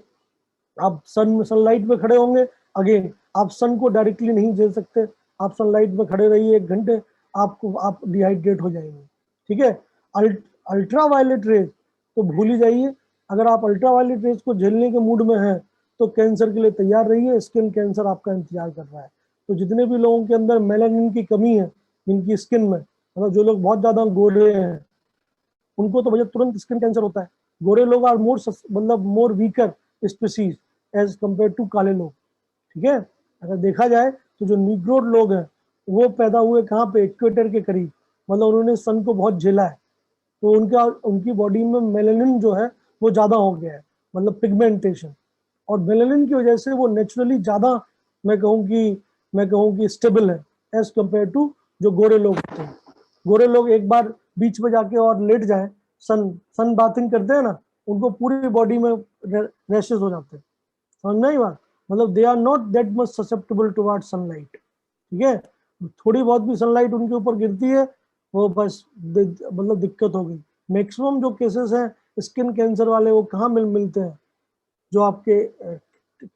आप सनलाइट में खड़े होंगे, अगेन आप सन को डायरेक्टली नहीं झेल सकते, आप सनलाइट में खड़े रहिए 1 घंटे, आप डिहाइड्रेट हो जाएंगे। ठीक है, अल्ट्रा वायलेट रेज तो भूल ही जाइए। अगर आप अल्ट्रा वायलेट रेज को झेलने के मूड में हैं तो कैंसर के लिए तैयार रहिए, स्किन कैंसर आपका इंतजार कर रहा है। तो जितने भी लोगों के अंदर मेलानिन की कमी है, जिनकी स्किन में, मतलब जो लोग बहुत ज्यादा गोरे हैं, उनको तो भैया तुरंत स्किन कैंसर होता है। गोरे लोग are more weaker species as compare to काले लोग। ठीक है, अगर देखा जाए तो जो नीग्रो लोग हैं वो पैदा हुए कहाँ पे? इक्वेटर के करीब, मतलब उन्होंने सन को बहुत झेला है, तो उनकी बॉडी में मेलानिन जो है वो ज्यादा हो गया है, मतलब पिगमेंटेशन। और मेलानिन की वजह से वो नेचुरली ज्यादा मैं कहूँ कि स्टेबल है एज कम्पेयर टू जो गोरे लोग होते हैं। गोरे लोग एक बार बीच में जाके और लेट जाए, सन बाथिंग करते हैं ना, उनको पूरी बॉडी में रैशेस हो जाते हैं। समझ में आई बात? मतलब they are not that much susceptible toward sunlight. ठीक है, थोड़ी बहुत भी सनलाइट उनके ऊपर गिरती है, वो बस मतलब दिक्कत हो गई। मैक्सिमम जो केसेस हैं स्किन कैंसर वाले, वो कहाँ मिलते हैं? जो आपके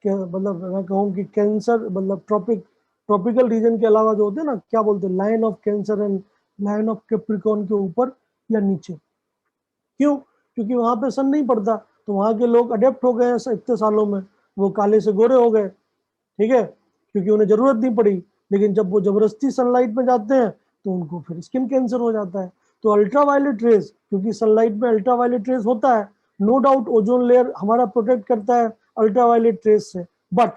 मतलब मैं कहूँ कि कैंसर, मतलब ट्रॉपिकल रीजन के अलावा जो होते हैं ना, क्या बोलते हैं, line of cancer and line of Capricorn के ऊपर या नीचे। क्यों? क्योंकि वहां पे सन नहीं पड़ता, तो वहां के लोग अडेप्ट हो गए इतने सालों में, वो काले से गोरे हो गए। ठीक है, क्योंकि उन्हें जरूरत नहीं पड़ी। लेकिन जब वो जबरदस्ती सनलाइट में जाते हैं तो उनको फिर स्किन कैंसर हो जाता है। तो अल्ट्रावायलेट रेज, क्योंकि सनलाइट में अल्ट्रावायलेट रेज होता है, नो डाउट ओजोन लेयर हमारा प्रोटेक्ट करता है अल्ट्रावायलेट रेज से, but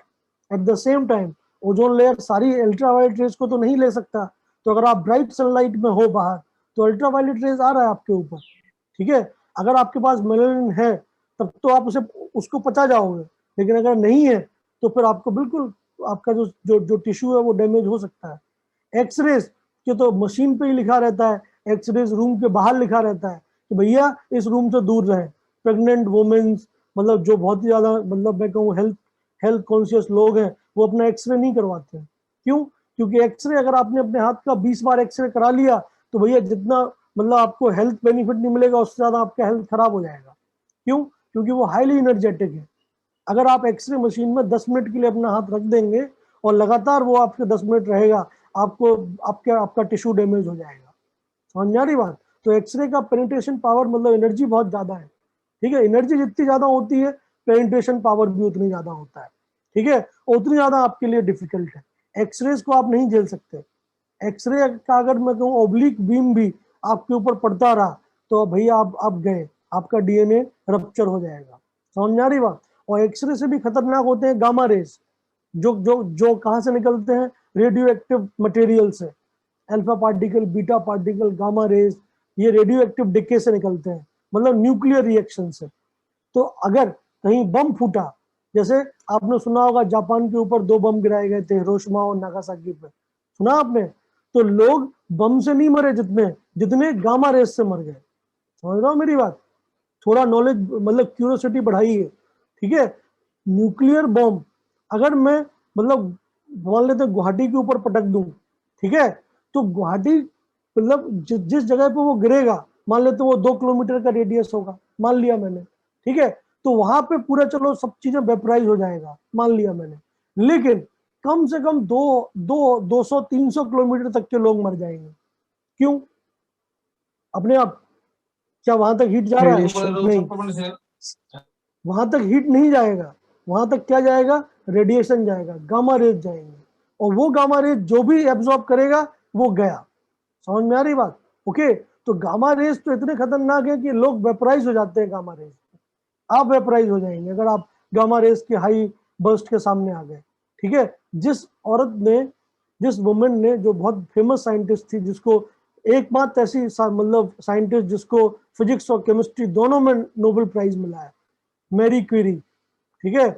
at the same time ozone layer सारी अल्ट्रावायलेट रेज को तो नहीं ले सकता। तो अगर आप ब्राइट सनलाइट में हो बाहर, तो अल्ट्रावायलेट रेज आ रहा है आपके ऊपर। ठीक है, अगर आपके पास मेलानिन है तब तो आप उसको पचा जाओगे, लेकिन अगर नहीं है तो फिर आपको बिल्कुल आपका जो टिश्यू है वो डैमेज हो सकता है। एक्सरेज के तो मशीन पे ही लिखा रहता है, एक्सरेज रूम के बाहर लिखा रहता है कि भैया इस रूम से दूर रहें। प्रेग्नेंट वुमेन्स, मतलब जो बहुत ही ज्यादा, मतलब मैं कहूँ हेल्थ कॉन्शियस लोग हैं, वो अपना एक्सरे नहीं करवाते हैं। क्यों? क्योंकि एक्सरे अगर आपने अपने हाथ का 20 बार एक्सरे करा लिया तो भैया जितना मतलब आपको हेल्थ बेनिफिट नहीं मिलेगा, उससे ज्यादा आपका हेल्थ खराब हो जाएगा। क्यों? क्योंकि वो हाईली एनर्जेटिक है। अगर आप एक्सरे मशीन में 10 मिनट के लिए अपना हाथ रख देंगे और लगातार वो आपके 10 मिनट रहेगा, आपका टिश्यू डैमेज हो जाएगा। समझ में आ रही बात? तो एक्सरे का पेनिट्रेशन पावर, मतलब एनर्जी बहुत ज्यादा है। ठीक है, एनर्जी जितनी ज्यादा होती है पेनिट्रेशन पावर भी उतनी ज्यादा होता है। ठीक है, उतनी ज्यादा आपके लिए डिफिकल्ट है। एक्सरेज को आप नहीं झेल सकते। एक्सरे का अगर मैं कहूँ ओब्लिक बीम भी आपके ऊपर पड़ता रहा तो भैया आप गए, आपका डीएनए रप्चर हो जाएगा। समझ में आ रही बात? और एक्सरे से भी खतरनाक होते हैं गामा रेज, जो कहाँ से निकलते हैं? रेडियो एक्टिव मटेरियल से, alpha particle, beta particle, gamma rays, ये रेडियो एक्टिव डिके से निकलते हैं, मतलब न्यूक्लियर रिएक्शन से। तो अगर कहीं बम फूटा, जैसे आपने सुना होगा जापान के ऊपर 2 बम गिराए गए थे, हिरोशिमा और नागासाकी पे, सुना आपने? तो लोग बम से नहीं मरे जितने गामा रेस से मर गए। समझ रहे हो मेरी बात? थोड़ा नॉलेज मतलब क्यूरियोसिटी बढ़ाई है, ठीक है। न्यूक्लियर बॉम्ब अगर मैं मतलब मान लेते गुवाहाटी के ऊपर पटक दूं, ठीक है, तो गुवाहाटी मतलब जिस जगह पे वो गिरेगा, मान लेते वो 2 किलोमीटर का रेडियस होगा, मान लिया मैंने, ठीक है, तो वहां पे पूरा चलो सब चीजें वेपराइज हो जाएगा, मान लिया मैंने। लेकिन कम से कम 200-300 किलोमीटर तक के लोग मर जाएंगे। क्यों? अपने आप। क्या वहां तक हीट जा रहा है? नहीं, वहां तक हीट नहीं जाएगा, वहां तक क्या जाएगा? रेडिएशन जाएगा, गामा रेज जाएंगे, और वो गामा रेज जो भी एब्जॉर्ब करेगा वो गया। समझ में आ रही बात? ओके, तो गामा रेज तो इतने खतरनाक है कि लोग वेपराइज हो जाते हैं गामा रेज। आप वेपराइज हो जाएंगे अगर आप गामा रेज के हाई बर्स्ट के सामने आ गए, ठीक है। जिस वुमेन ने, जो बहुत फेमस साइंटिस्ट थी, जिसको एकमात्र ऐसी मतलब साइंटिस्ट जिसको फिजिक्स और केमिस्ट्री दोनों में नोबेल प्राइज मिला है, मैरी क्यूरी, ठीक है,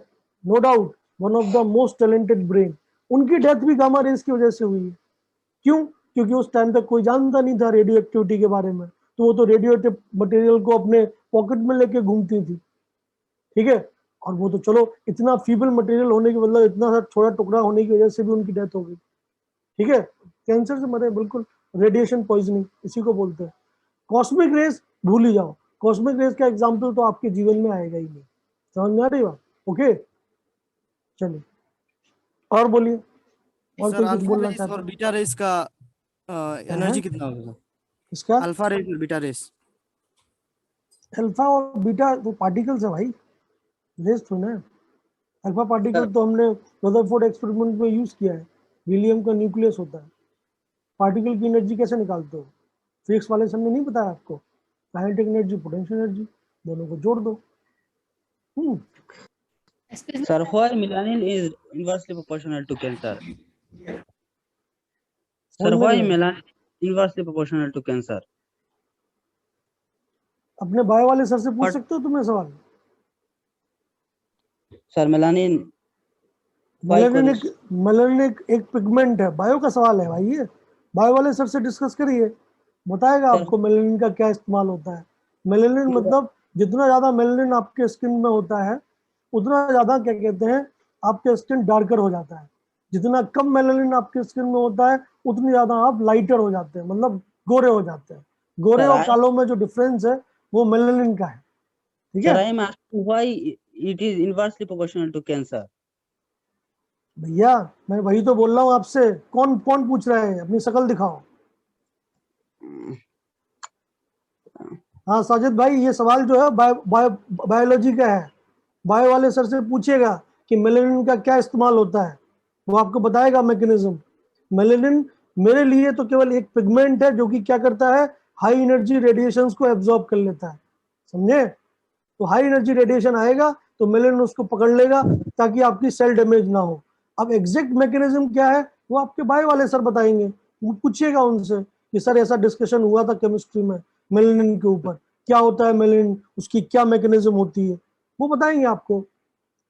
no doubt one of the most talented brain, उनकी डेथ भी गामा रेज की वजह से हुई है। क्यों? क्योंकि उस टाइम तक कोई जानता नहीं था रेडियो एक्टिविटी के बारे में, तो वो तो रेडियो एक्टिव मटेरियल को अपने पॉकेट में लेके घूमती थी, ठीक है। और वो तो चलो इतना फीबल मटेरियल होने की, मतलब इतना सा छोटा टुकड़ा होने की वजह से भी उनकी डेथ हो गई, ठीक है। कैंसर से मरे, बिल्कुल रेडिएशन पॉइजनिंग इसी को बोलते हैं। कॉस्मिक रेज भूल ही जाओ, कॉस्मिक रेज का एग्जांपल तो आपके जीवन में आएगा ही नहीं। समझ में आ रही बात? ओके, चलिए और बोलिए, और सर कोई कुछ अल्फा बोलना रेस चाहते और हैं? बीटा रेस का एनर्जी कितना होगा? इसका अल्फा रेस और बीटा रेस। अल्फा और बीटा तो पार्टिकल्स है भाई, रेस तो ना। अल्फा पार्टिकल तो हमने रदरफोर्ड एक्सपेरिमेंट में यूज किया है, हीलियम का न्यूक्लियस होता है। पार्टिकल की एनर्जी कैसे निकालते हो? फिजिक्स वाले सर ने नहीं बताया आपको? काइनेटिक एनर्जी, पोटेंशियल एनर्जी, दोनों को जोड़ दो। Sir, why melanin is inversely proportional to cancer? Sir, why melanin is inversely proportional to cancer? अपने बायो वाले सर से पूछ सकते हो तुम्हें सवाल। Sir, melanin मेलानिन एक पिगमेंट है, बायो का सवाल है भाई ये, बायो वाले सर से डिस्कस करिए, बताएगा आपको मेलानिन का क्या इस्तेमाल होता है। मेलानिन मतलब जितना ज्यादा मेलानिन आपके स्किन में होता है उतना ज्यादा क्या कहते हैं आपके स्किन डार्कर हो जाता है, जितना कम मेलानिन आपके स्किन में होता है उतनी ज्यादा आप लाइटर हो जाते हैं, मतलब गोरे हो जाते हैं। गोरे और कालों में जो डिफरेंस है वो मेलानिन का है, ठीक है। Sir, I am asking why it is inversely proportional to cancer. भैया मैं वही तो बोल रहा हूँ आपसे, कौन कौन पूछ रहा है? अपनी शक्ल दिखाओ। हाँ साजिद भाई, ये सवाल जो है बायोलॉजी का है, बायो वाले सर से पूछेगा कि मेलानिन का क्या इस्तेमाल होता है, वो आपको बताएगा मैकेनिज्म। मेलानिन मेरे लिए तो केवल एक पिगमेंट है जो कि क्या करता है, हाई एनर्जी रेडिएशंस को एब्जॉर्ब कर लेता है, समझे। तो हाई एनर्जी रेडिएशन आएगा तो मेलानिन उसको पकड़ लेगा ताकि आपकी सेल डैमेज ना हो। अब एग्जैक्ट मैकेनिज्म क्या है वो आपके बायो वाले सर बताएंगे, वो पूछिएगा उनसे कि सर ऐसा डिस्कशन हुआ था केमिस्ट्री में मेलानिन के ऊपर, क्या होता है मेलानिन, उसकी क्या मैकेनिज्म होती है, वो बताएंगे आपको,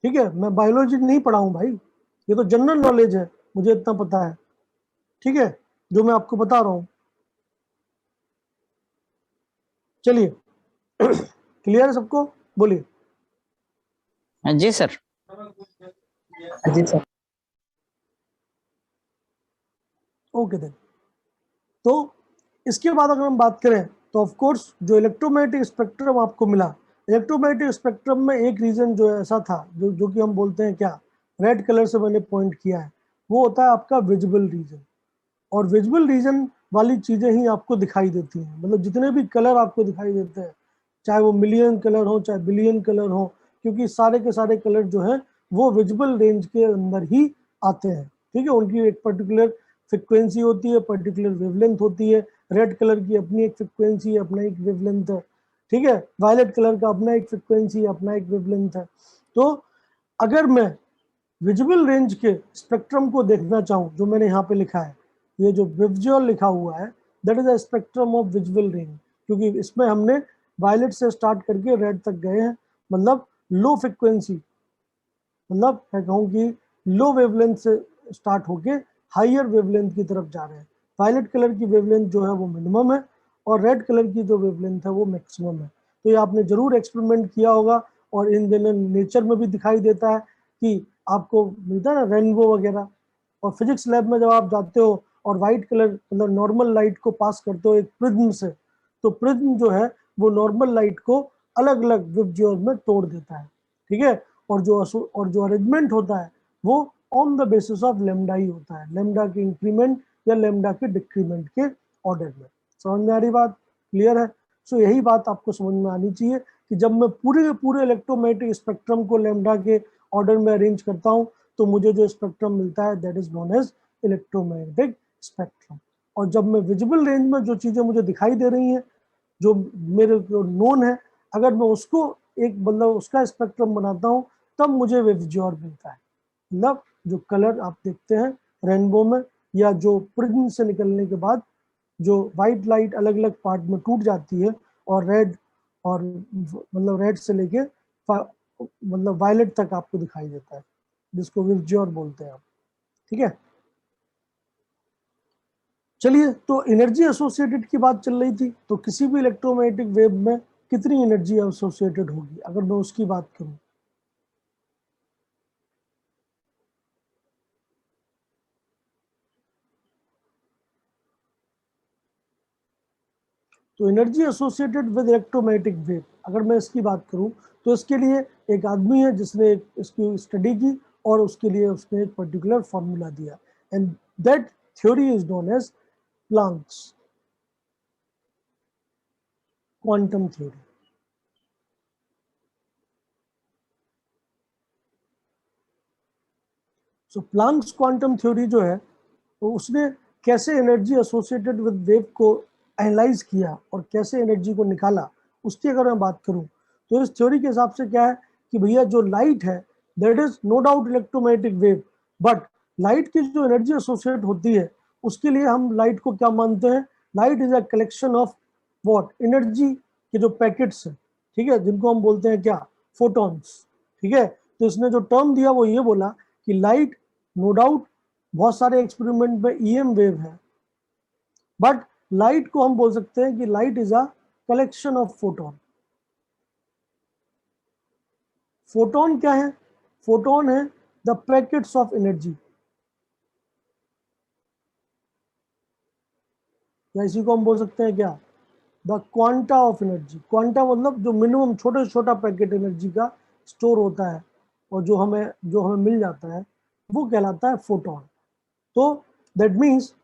ठीक है। मैं बायोलॉजी नहीं पढ़ा हूँ भाई, ये तो जनरल नॉलेज है, मुझे इतना पता है, ठीक है, जो मैं आपको बता रहा हूँ। चलिए क्लियर है सबको? बोलिए। जी सर। जी सर। ओके देन, तो इसके बाद अगर हम बात करें तो ऑफ कोर्स जो इलेक्ट्रोमैग्नेटिक स्पेक्ट्रम आपको मिला, इलेक्ट्रोमैग्नेटिक स्पेक्ट्रम में एक रीजन जो ऐसा था जो कि हम बोलते हैं क्या, रेड कलर से मैंने पॉइंट किया है, वो होता है आपका विजिबल रीजन। और विजिबल रीजन वाली चीजें ही आपको दिखाई देती हैं, मतलब जितने भी कलर आपको दिखाई देते हैं, चाहे वो मिलियन कलर हो चाहे बिलियन कलर हो, क्योंकि सारे के सारे कलर जो है वो विजिबल रेंज के अंदर ही आते हैं, ठीक है। उनकी एक पर्टिकुलर फ्रिक्वेंसी होती है, पर्टिकुलर वेवलेंथ होती है। रेड कलर की अपनी एक फ्रिक्वेंसी है, अपना एक वेवलेंथ है, ठीक है। वायलेट कलर का अपना एक फ्रिक्वेंसी है, अपना एक वेवलेंथ है। तो अगर मैं विजिबल रेंज के स्पेक्ट्रम को देखना चाहूँ, जो मैंने यहाँ पे लिखा है, ये जो विजुअल लिखा हुआ है, that is a spectrum of visible range, क्योंकि इसमें हमने वायलेट से स्टार्ट करके रेड तक गए हैं, मतलब लो फ्रिक्वेंसी, मतलब मैं कहूँ कि लो वेवलेंथ से स्टार्ट होके हायर वेवलेंथ की तरफ जा रहे हैं। वायलेट कलर की वेवलेंथ जो है वो मिनिमम है और रेड कलर की जो वेवलेंथ है वो मैक्सिमम है। तो ये आपने जरूर एक्सपेरिमेंट किया होगा और इन दिनों नेचर में भी दिखाई देता है कि आपको मिलता है ना रेनबो वगैरह। और फिजिक्स लैब में जब आप जाते हो और वाइट कलर मतलब नॉर्मल लाइट को पास करते हो एक प्रिज्म से, तो प्रिज्म जो है वो नॉर्मल लाइट को अलग अलग विबज्योर में तोड़ देता है, ठीक है। और जो अरेंजमेंट होता है वो on the basis of lambda ही होता है, लेमडा के इंक्रीमेंट या लेमडा के डिक्रीमेंट के ऑर्डर में। समझ में आ रही बात? क्लियर है? सो यही बात आपको समझ में आनी चाहिए कि जब मैं पूरे इलेक्ट्रोमैग्नेटिक स्पेक्ट्रम को लेमडा के ऑर्डर में अरेंज करता हूँ तो मुझे जो स्पेक्ट्रम मिलता है that is known as electromagnetic spectrum. और जब मैं विजिबल रेंज में जो चीजें मुझे दिखाई दे रही हैं, जो मेरे को नोन है, अगर मैं उसको एक मतलब उसका स्पेक्ट्रम बनाता हूँ तब मुझे विबज्योर मिलता है। मतलब जो कलर आप देखते हैं रेनबो में या जो प्रिज्म से निकलने के बाद जो वाइट लाइट अलग अलग पार्ट में टूट जाती है और रेड और मतलब रेड से लेके मतलब वायलेट तक आपको दिखाई देता है, जिसको विबज्योर बोलते हैं आप, ठीक है। चलिए, तो एनर्जी एसोसिएटेड की बात चल रही थी, तो किसी भी इलेक्ट्रोमैग्नेटिक वेव में कितनी एनर्जी एसोसिएटेड होगी अगर मैं उसकी बात करूं। तो energy associated with electromagnetic wave अगर मैं इसकी बात करूं तो इसके लिए एक आदमी है जिसने इसकी स्टडी की और उसके लिए उसने एक पर्टिकुलर फॉर्मूला दिया, and that theory is known as Planck's quantum theory. So Planck's quantum theory जो है तो उसने कैसे एनर्जी एसोसिएटेड विद वेव को एनालाइज किया और कैसे एनर्जी को निकाला, उसकी अगर मैं बात करूं तो इस थ्योरी के हिसाब से क्या है कि भैया जो लाइट है that is no doubt electromagnetic wave, but light की जो एनर्जी एसोसिएट होती है उसके लिए हम लाइट को क्या मानते हैं, light is a collection of what, energy के जो पैकेट्स हैं, ठीक है, जिनको हम बोलते हैं क्या, फोटॉन्स, ठीक है। तो इसने जो टर्म दिया वो ये बोला कि लाइट नो डाउट बहुत सारे एक्सपेरिमेंट में ईएम वेव है, बट लाइट को हम बोल सकते हैं कि light is a collection of photon. Photon क्या है? फोटोन है द पैकेट्स ऑफ एनर्जी, या इसी को हम बोल सकते हैं क्या, the quanta of energy. Quanta मतलब जो मिनिमम छोटे से छोटा पैकेट एनर्जी का स्टोर होता है और जो हमें मिल जाता है वो कहलाता है फोटोन। तो दैट मीन्स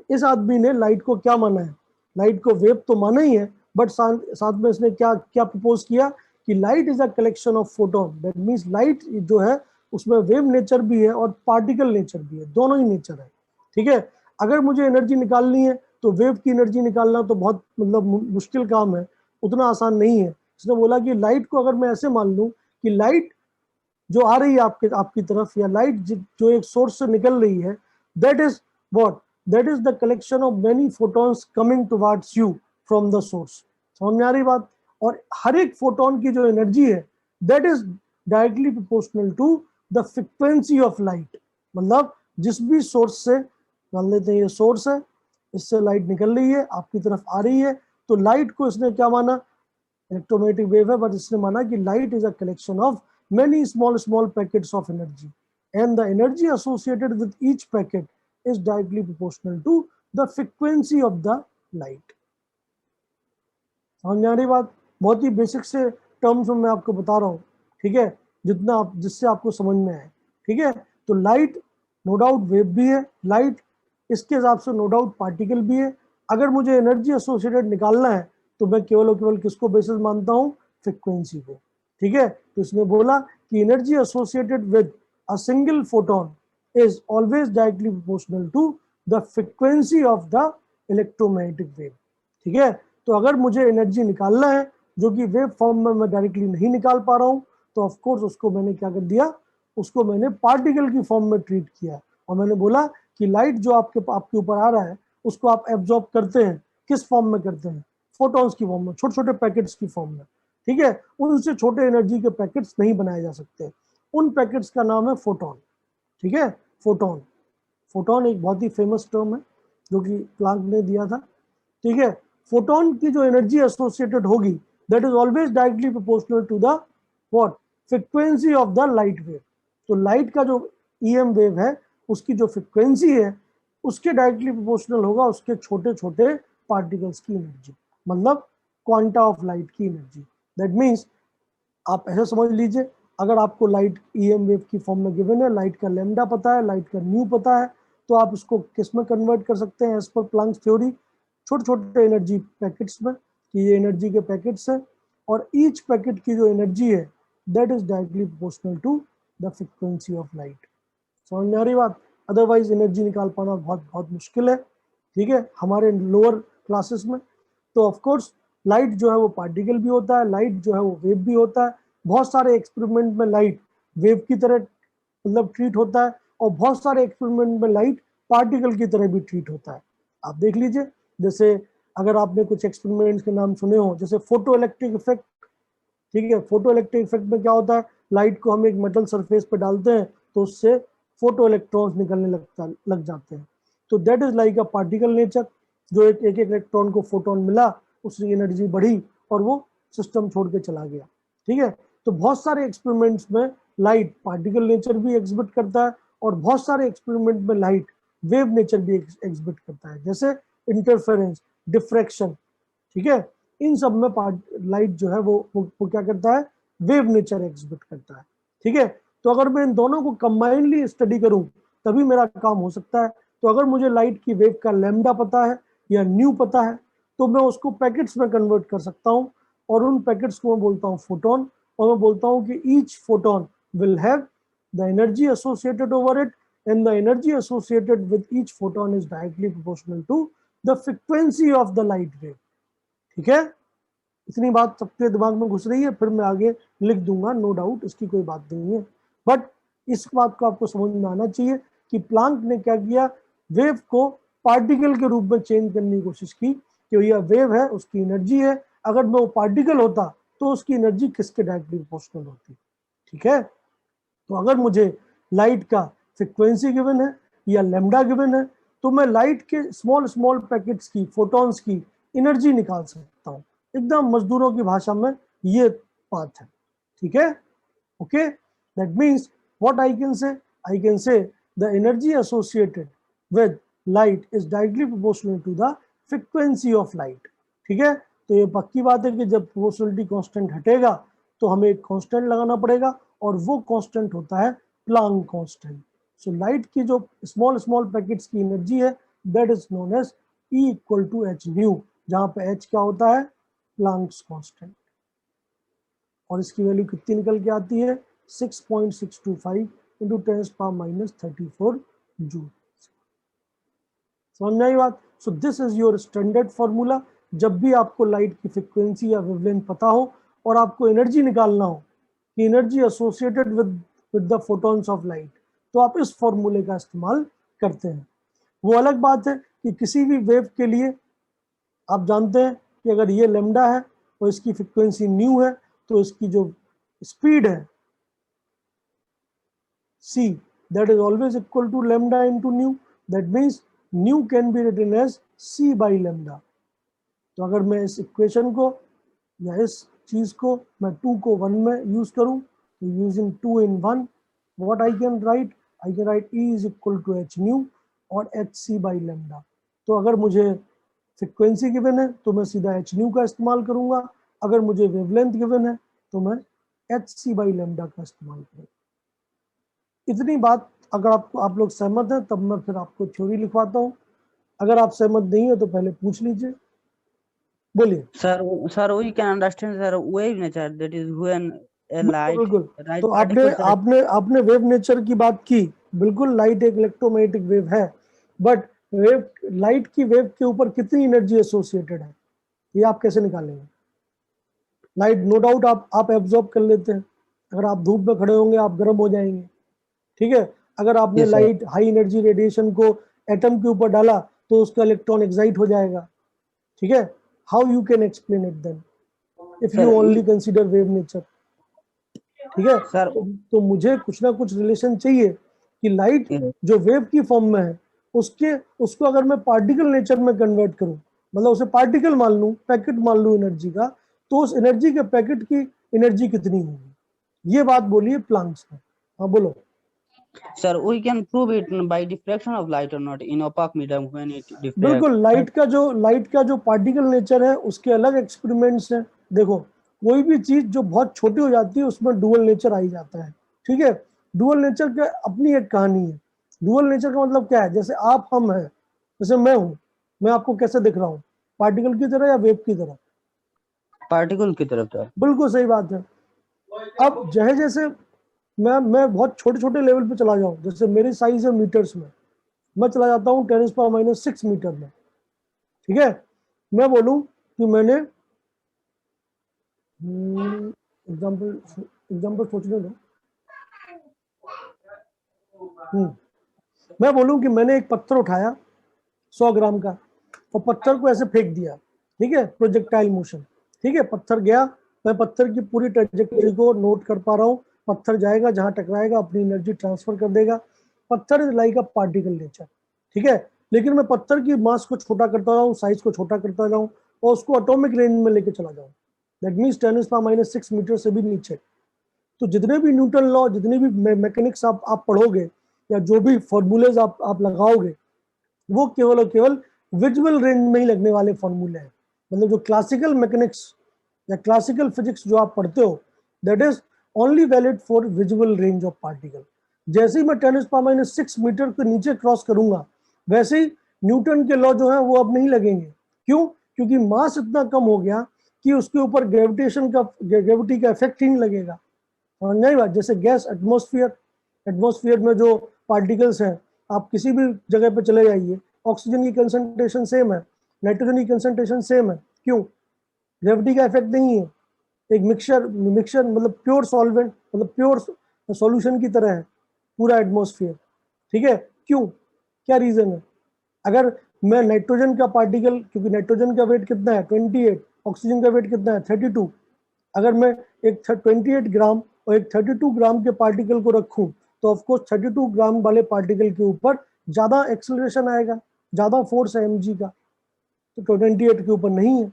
इस आदमी ने लाइट को क्या माना है, लाइट को वेव तो माना ही है, बट साथ में इसने क्या क्या प्रपोज किया कि light is a collection of photon. That means light जो है उसमें वेव नेचर भी है और पार्टिकल नेचर भी है, दोनों ही नेचर है, ठीक है। अगर मुझे एनर्जी निकालनी है तो वेव की एनर्जी निकालना तो बहुत मतलब मुश्किल काम है, उतना आसान नहीं है। इसने बोला कि लाइट को अगर मैं ऐसे मान लूं कि लाइट जो आ रही है आपकी तरफ, या लाइट जो एक सोर्स से निकल रही है, that is what, that is the collection of many photons coming towards you from the source. समझ में आ रही बात? और हर एक फोटोन की जो एनर्जी है that is directly proportional to the frequency of light. मतलब जिस भी सोर्स से, मान लेते हैं ये सोर्स है, इससे लाइट निकल रही है आपकी तरफ आ रही है, तो लाइट को इसने क्या माना, इलेक्ट्रोमैग्नेटिक वेव है, बट इसने माना कि light is a collection of many small packets of energy, and the energy associated with each packet is directly proportional to the frequency of the light। समझ में आ रही बात? बहुत ही बेसिक से टर्म्स में मैं आपको बता रहा हूँ, ठीक है, जिससे आपको समझ में आए, ठीक है। तो लाइट नो डाउट वेव भी है, लाइट इसके हिसाब से नो डाउट पार्टिकल भी है। अगर मुझे एनर्जी एसोसिएटेड निकालना है तो मैं केवल और केवल किसको बेसिस मानता हूँ, फ्रीक्वेंसी को, ठीक है। तो इसने बोला कि energy associated with a single photon is always directly proportional to the frequency of the electromagnetic wave, ठीक है। तो अगर मुझे एनर्जी निकालना है जो कि वेव फॉर्म में मैं डायरेक्टली नहीं निकाल पा रहा हूँ, तो ऑफ कोर्स उसको मैंने क्या कर दिया, उसको मैंने पार्टिकल की फॉर्म में ट्रीट किया, और मैंने बोला कि लाइट जो आपके ऊपर आ रहा है उसको आप एब्जॉर्ब करते हैं, किस फॉर्म में करते हैं, फोटॉन्स की फॉर्म में, छोटे छोटे पैकेट्स की फॉर्म में, ठीक है। उनसे छोटे एनर्जी के पैकेट्स नहीं बनाए जा सकते, उन पैकेट्स का नाम है फोटॉन, ठीक है। फोटॉन, फोटॉन एक बहुत ही फेमस टर्म है जो कि प्लांक ने दिया था, ठीक है। फोटॉन की जो एनर्जी एसोसिएटेड होगी that is always directly proportional to the what, frequency of the light wave. तो लाइट का जो ईएम वेव है उसकी जो फ्रीक्वेंसी है उसके डायरेक्टली प्रोपोर्शनल होगा उसके छोटे छोटे पार्टिकल्स की एनर्जी, मतलब क्वांटा ऑफ लाइट की एनर्जी। दैट मीन्स आप ऐसे समझ लीजिए, अगर आपको लाइट ईएम वेव की फॉर्म में गिवन है, लाइट का लैम्डा पता है, लाइट का न्यू पता है, तो आप इसको किस में कन्वर्ट कर सकते हैं एज पर प्लांक थ्योरी, छोटे छोटे एनर्जी पैकेट्स में, कि ये एनर्जी के पैकेट्स हैं और ईच पैकेट की जो एनर्जी है that is directly proportional to the frequency of light. समझ में आ रही बात? अदरवाइज एनर्जी निकाल पाना बहुत बहुत मुश्किल है, ठीक है, हमारे लोअर क्लासेस में। तो ऑफ कोर्स लाइट जो है वो पार्टिकल भी होता है, लाइट जो है वो वेव भी होता है। बहुत सारे एक्सपेरिमेंट में लाइट वेव की तरह मतलब ट्रीट होता है और बहुत सारे एक्सपेरिमेंट में लाइट पार्टिकल की तरह भी ट्रीट होता है। आप देख लीजिए, जैसे अगर आपने कुछ एक्सपेरिमेंट्स के नाम सुने हो, जैसे फोटो इलेक्ट्रिक इफेक्ट, ठीक है। फोटो इलेक्ट्रिक इफेक्ट में क्या होता है, लाइट को हम एक मेटल सरफेस पे डालते हैं तो उससे फोटो इलेक्ट्रॉन्स निकलने लग जाते हैं। तो that is like a particle nature, जो एक एक इलेक्ट्रॉन को फोटोन मिला, उसकी एनर्जी बढ़ी और वो सिस्टम छोड़ के चला गया, ठीक है। तो बहुत सारे एक्सपेरिमेंट्स में लाइट पार्टिकल नेचर भी एग्जिबिट करता है और बहुत सारे एक्सपेरिमेंट में लाइट वेव नेचर भी एग्जिबिट करता है, जैसे इंटरफेरेंस, डिफ्रैक्शन, ठीक है। इन सब में लाइट जो है वो क्या करता है, वेव नेचर एग्जिबिट करता है, ठीक है। तो अगर मैं इन दोनों को कंबाइनली स्टडी करूं तभी मेरा काम हो सकता है। तो अगर मुझे लाइट की वेव का लैम्डा पता है या न्यू पता है तो मैं उसको पैकेट्स में कन्वर्ट कर सकता हूं और उन पैकेट्स को मैं बोलता हूं फोटोन, और मैं बोलता हूं कि each photon will have the energy associated over it and the energy associated with each photon is directly proportional to the frequency of the light wave, ठीक है। इतनी बात सबके दिमाग में घुस रही है, फिर मैं आगे लिख दूंगा, नो डाउट, इसकी कोई बात नहीं है। बट इस बात को आपको समझ में आना चाहिए कि प्लांक ने क्या किया, वेव को पार्टिकल के रूप में चेंज करने की कोशिश की, कि यह वेव है उसकी एनर्जी है, अगर वो पार्टिकल होता तो उसकी एनर्जी किसके डायरेक्टली प्रोपोर्शनल होती, ठीक है। तो अगर मुझे लाइट का फ्रीक्वेंसी गिवन है या लैम्डा गिवन है तो मैं लाइट के स्मॉल स्मॉल पैकेट्स की, फोटॉन्स की एनर्जी निकाल सकता हूँ। एकदम मजदूरों की भाषा में ये बात है, ठीक है। Okay, that means what I can say the energy associated with light is directly proportional to the frequency of light, ठीक है। तो ये पक्की बात है कि जब प्रोपोर्शनलिटी कांस्टेंट हटेगा तो हमें एक कांस्टेंट लगाना पड़ेगा और वो कांस्टेंट होता है प्लांक कांस्टेंट। सो लाइट की जो स्मॉल स्मॉल पैकेट्स की एनर्जी है that is known as E equal to h nu, जहां पे h क्या होता है, प्लांक्स कांस्टेंट, और इसकी वैल्यू कितनी निकल के आती है, 6.625 इंटू 10⁻34 जूल। समझ में आई बात? So this is your standard formula. जब भी आपको लाइट की फ्रीक्वेंसी या वेवलेंथ पता हो और आपको एनर्जी निकालना हो कि energy associated with the photons of light, तो आप इस फॉर्मूले का इस्तेमाल करते हैं। वो अलग बात है कि किसी भी वेव के लिए आप जानते हैं कि अगर ये लैम्डा है और इसकी फ्रीक्वेंसी न्यू है तो इसकी जो स्पीड है c, that is always equal to lambda into nu. That means nu can be written as c by lambda. तो अगर मैं इस इक्वेशन को या इस चीज को मैं 2 को 1 में यूज करूं तो using 2 in 1 what I can write E is equal to h nu और hc by lambda। तो अगर मुझे फ्रीक्वेंसी गिवन है तो मैं सीधा h nu का इस्तेमाल करूंगा, अगर मुझे वेवलेंथ गिवन है तो मैं hc by lambda का इस्तेमाल करूंगा। इतनी बात अगर आप लोग सहमत हैं तब मैं फिर आपको थ्योरी लिखवाता हूँ, अगर आप सहमत नहीं है तो पहले पूछ लीजिए, बोलिए। Sir, we can understand sir wave nature, that is when a light, बिल्कुल, right तो particle आपने वेव नेचर की बात की, बिल्कुल लाइट एक इलेक्ट्रोमैग्नेटिक वेव है, बट वेव, लाइट की वेव के ऊपर कितनी एनर्जी एसोसिएटेड है ये आप कैसे निकालेंगे। लाइट नो डाउट आप एब्जॉर्ब कर लेते हैं, अगर आप धूप में खड़े होंगे आप गर्म हो जाएंगे, ठीक है। अगर आपने लाइट हाई एनर्जी रेडिएशन को एटम के ऊपर डाला तो उसका इलेक्ट्रॉन एक्साइट हो जाएगा, ठीक है। how you can explain it then if Sir, you only consider wave nature? ठीक है Sir, तो मुझे कुछ ना कुछ रिलेशन चाहिए कि लाइट Yeah. जो वेव की फॉर्म में है उसको अगर मैं पार्टिकल नेचर में कन्वर्ट करूं, मतलब उसे पार्टिकल मान लूं, पैकेट मान लूं एनर्जी का, तो उस एनर्जी के पैकेट की एनर्जी कितनी होगी, ये बात बोलिए प्लांक्स ने। हाँ बोलो। Sir, we can prove it by diffraction of light or not in opaque medium when it diffracts. बिल्कुल, लाइट का जो पार्टिकल नेचर है उसके अलग एक्सपेरिमेंट्स हैं। देखो कोई भी चीज जो बहुत छोटी हो जाती है उसमें डुअल नेचर आ ही जाता है, ठीक है। डुअल नेचर का अपनी एक कहानी है। डुअल नेचर का मतलब क्या है, जैसे आप हम हैं, जैसे मैं हूँ, मैं आपको कैसे दिख रहा हूँ, पार्टिकल की तरह या वेव की तरह? Particle की तरफ था। बिल्कुल सही बात है। अब जैसे मैं बहुत छोटे छोटे लेवल पे चला जाऊं, जैसे मेरी साइज है मीटर्स में, मैं चला जाता हूँ 10⁻⁻⁶ मीटर में, ठीक है। मैं बोलूं कि मैंने एग्जाम्पल सोचने दो। मैं बोलूं कि मैंने एक पत्थर उठाया 100 ग्राम का और पत्थर को ऐसे फेंक दिया, ठीक है, प्रोजेक्टाइल मोशन, ठीक है। पत्थर गया, मैं पत्थर की पूरी ट्रेजेक्टरी को नोट कर पा रहा हूँ। पत्थर जाएगा, जहां टकराएगा अपनी एनर्जी ट्रांसफर कर देगा। पत्थर is like a particle nature, ठीक है। लेकिन मैं पत्थर की मास को छोटा करता जाऊँ, साइज को छोटा करता जाऊँ और उसको एटॉमिक रेंज में लेके चला जाऊँ, दैट मीन्स 10⁻⁶ मीटर से भी नीचे। तो जितने भी न्यूटन लॉ, जितने भी मैकेनिक्स आप पढ़ोगे या जो भी फॉर्मूलेज आप लगाओगे, वो केवल और केवल विजुअल रेंज में ही लगने वाले फॉर्मूले हैं। मतलब जो क्लासिकल मैकेनिक्स या क्लासिकल फिजिक्स जो आप पढ़ते हो, that is only valid for visual range of particle. जैसे ही मैं 10⁻⁶ मीटर के नीचे क्रॉस करूंगा, वैसे ही न्यूटन के लॉ जो है वो अब नहीं लगेंगे। क्यों? क्योंकि मास इतना कम हो गया कि उसके ऊपर ग्रेविटी का इफेक्ट ही नहीं लगेगा। और नहीं बात, जैसे गैस एटमॉस्फेयर में जो पार्टिकल्स हैं, आप किसी भी जगह पे चले जाइए, ऑक्सीजन की कंसंट्रेशन सेम है, नाइट्रोजन की कंसंट्रेशन सेम है। क्यों? ग्रेविटी का इफेक्ट नहीं है। एक मिक्सचर मतलब प्योर सॉल्वेंट, मतलब प्योर सॉल्यूशन की तरह है पूरा एटमॉस्फेयर, ठीक है। क्यों? क्या रीजन है? अगर मैं नाइट्रोजन का पार्टिकल, क्योंकि नाइट्रोजन का वेट कितना है 28, ऑक्सीजन का वेट कितना है 32, अगर मैं एक 28 ग्राम और एक 32 ग्राम के पार्टिकल को रखूं, तो ऑफ कोर्स 32 ग्राम वाले पार्टिकल के ऊपर ज्यादा एक्सेलरेशन आएगा, ज्यादा फोर्स है mg का, तो 28 के ऊपर नहीं है।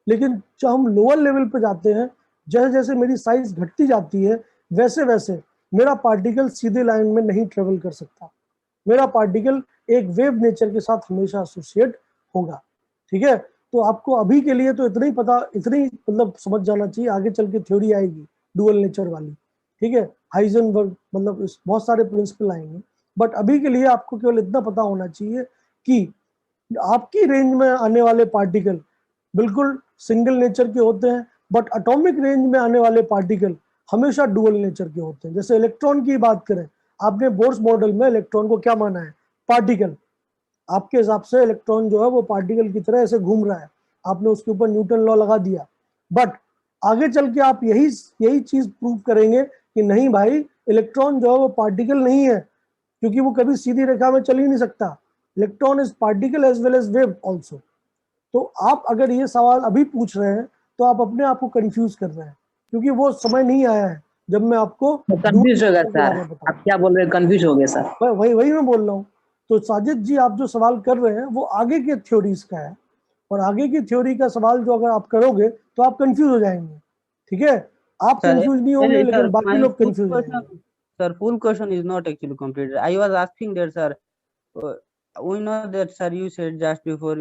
लेकिन जब हम लोअर लेवल पे जाते हैं, जैसे जैसे मेरी साइज घटती जाती है, वैसे वैसे मेरा पार्टिकल सीधे लाइन में नहीं ट्रेवल कर सकता। मेरा पार्टिकल एक वेव नेचर के साथ हमेशा एसोसिएट होगा, ठीक है। तो आपको अभी के लिए तो इतना ही पता, इतनी मतलब समझ जाना चाहिए, आगे चल के थ्योरी आएगी डुअल नेचर वाली, ठीक है। हाइजेनबर्ग, मतलब बहुत सारे प्रिंसिपल आएंगे, बट अभी के लिए आपको केवल इतना पता होना चाहिए कि आपकी रेंज में आने वाले पार्टिकल बिल्कुल सिंगल नेचर के होते हैं, बट एटॉमिक रेंज में आने वाले पार्टिकल हमेशा डुअल नेचर के होते हैं। जैसे इलेक्ट्रॉन की बात करें, आपने बोर्स मॉडल में इलेक्ट्रॉन को क्या माना है? पार्टिकल। आपके हिसाब से इलेक्ट्रॉन जो है वो पार्टिकल की तरह ऐसे घूम रहा है, आपने उसके ऊपर न्यूटन लॉ लगा दिया। बट आगे चल के आप यही चीज प्रूव करेंगे कि नहीं भाई, इलेक्ट्रॉन जो है वो पार्टिकल नहीं है, क्योंकि वो कभी सीधी रेखा में चल ही नहीं सकता। Electron is particle as well as wave also. तो आप अगर ये सवाल अभी पूछ रहे हैं तो आप अपने आप को कंफ्यूज कर रहे हैं, क्योंकि वो समय नहीं आया है जब मैं आपको कंफ्यूज हो गया सर, आप क्या बोल रहे हैं, कंफ्यूज हो गया सर। वही मैं बोल रहा हूँ। तो साजिद जी, आप जो सवाल कर रहे हैं वो आगे के थ्योरीज का है, और आगे की थ्योरी का सवाल जो अगर आप करोगे तो आप कंफ्यूज हो जाएंगे, ठीक है। आप कंफ्यूज नहीं होंगे, लेकिन बाकी लोग कंफ्यूज हो जाएंगे। Sir, full question is not actually completed. I was asking that, sir, we know that, sir, you said just before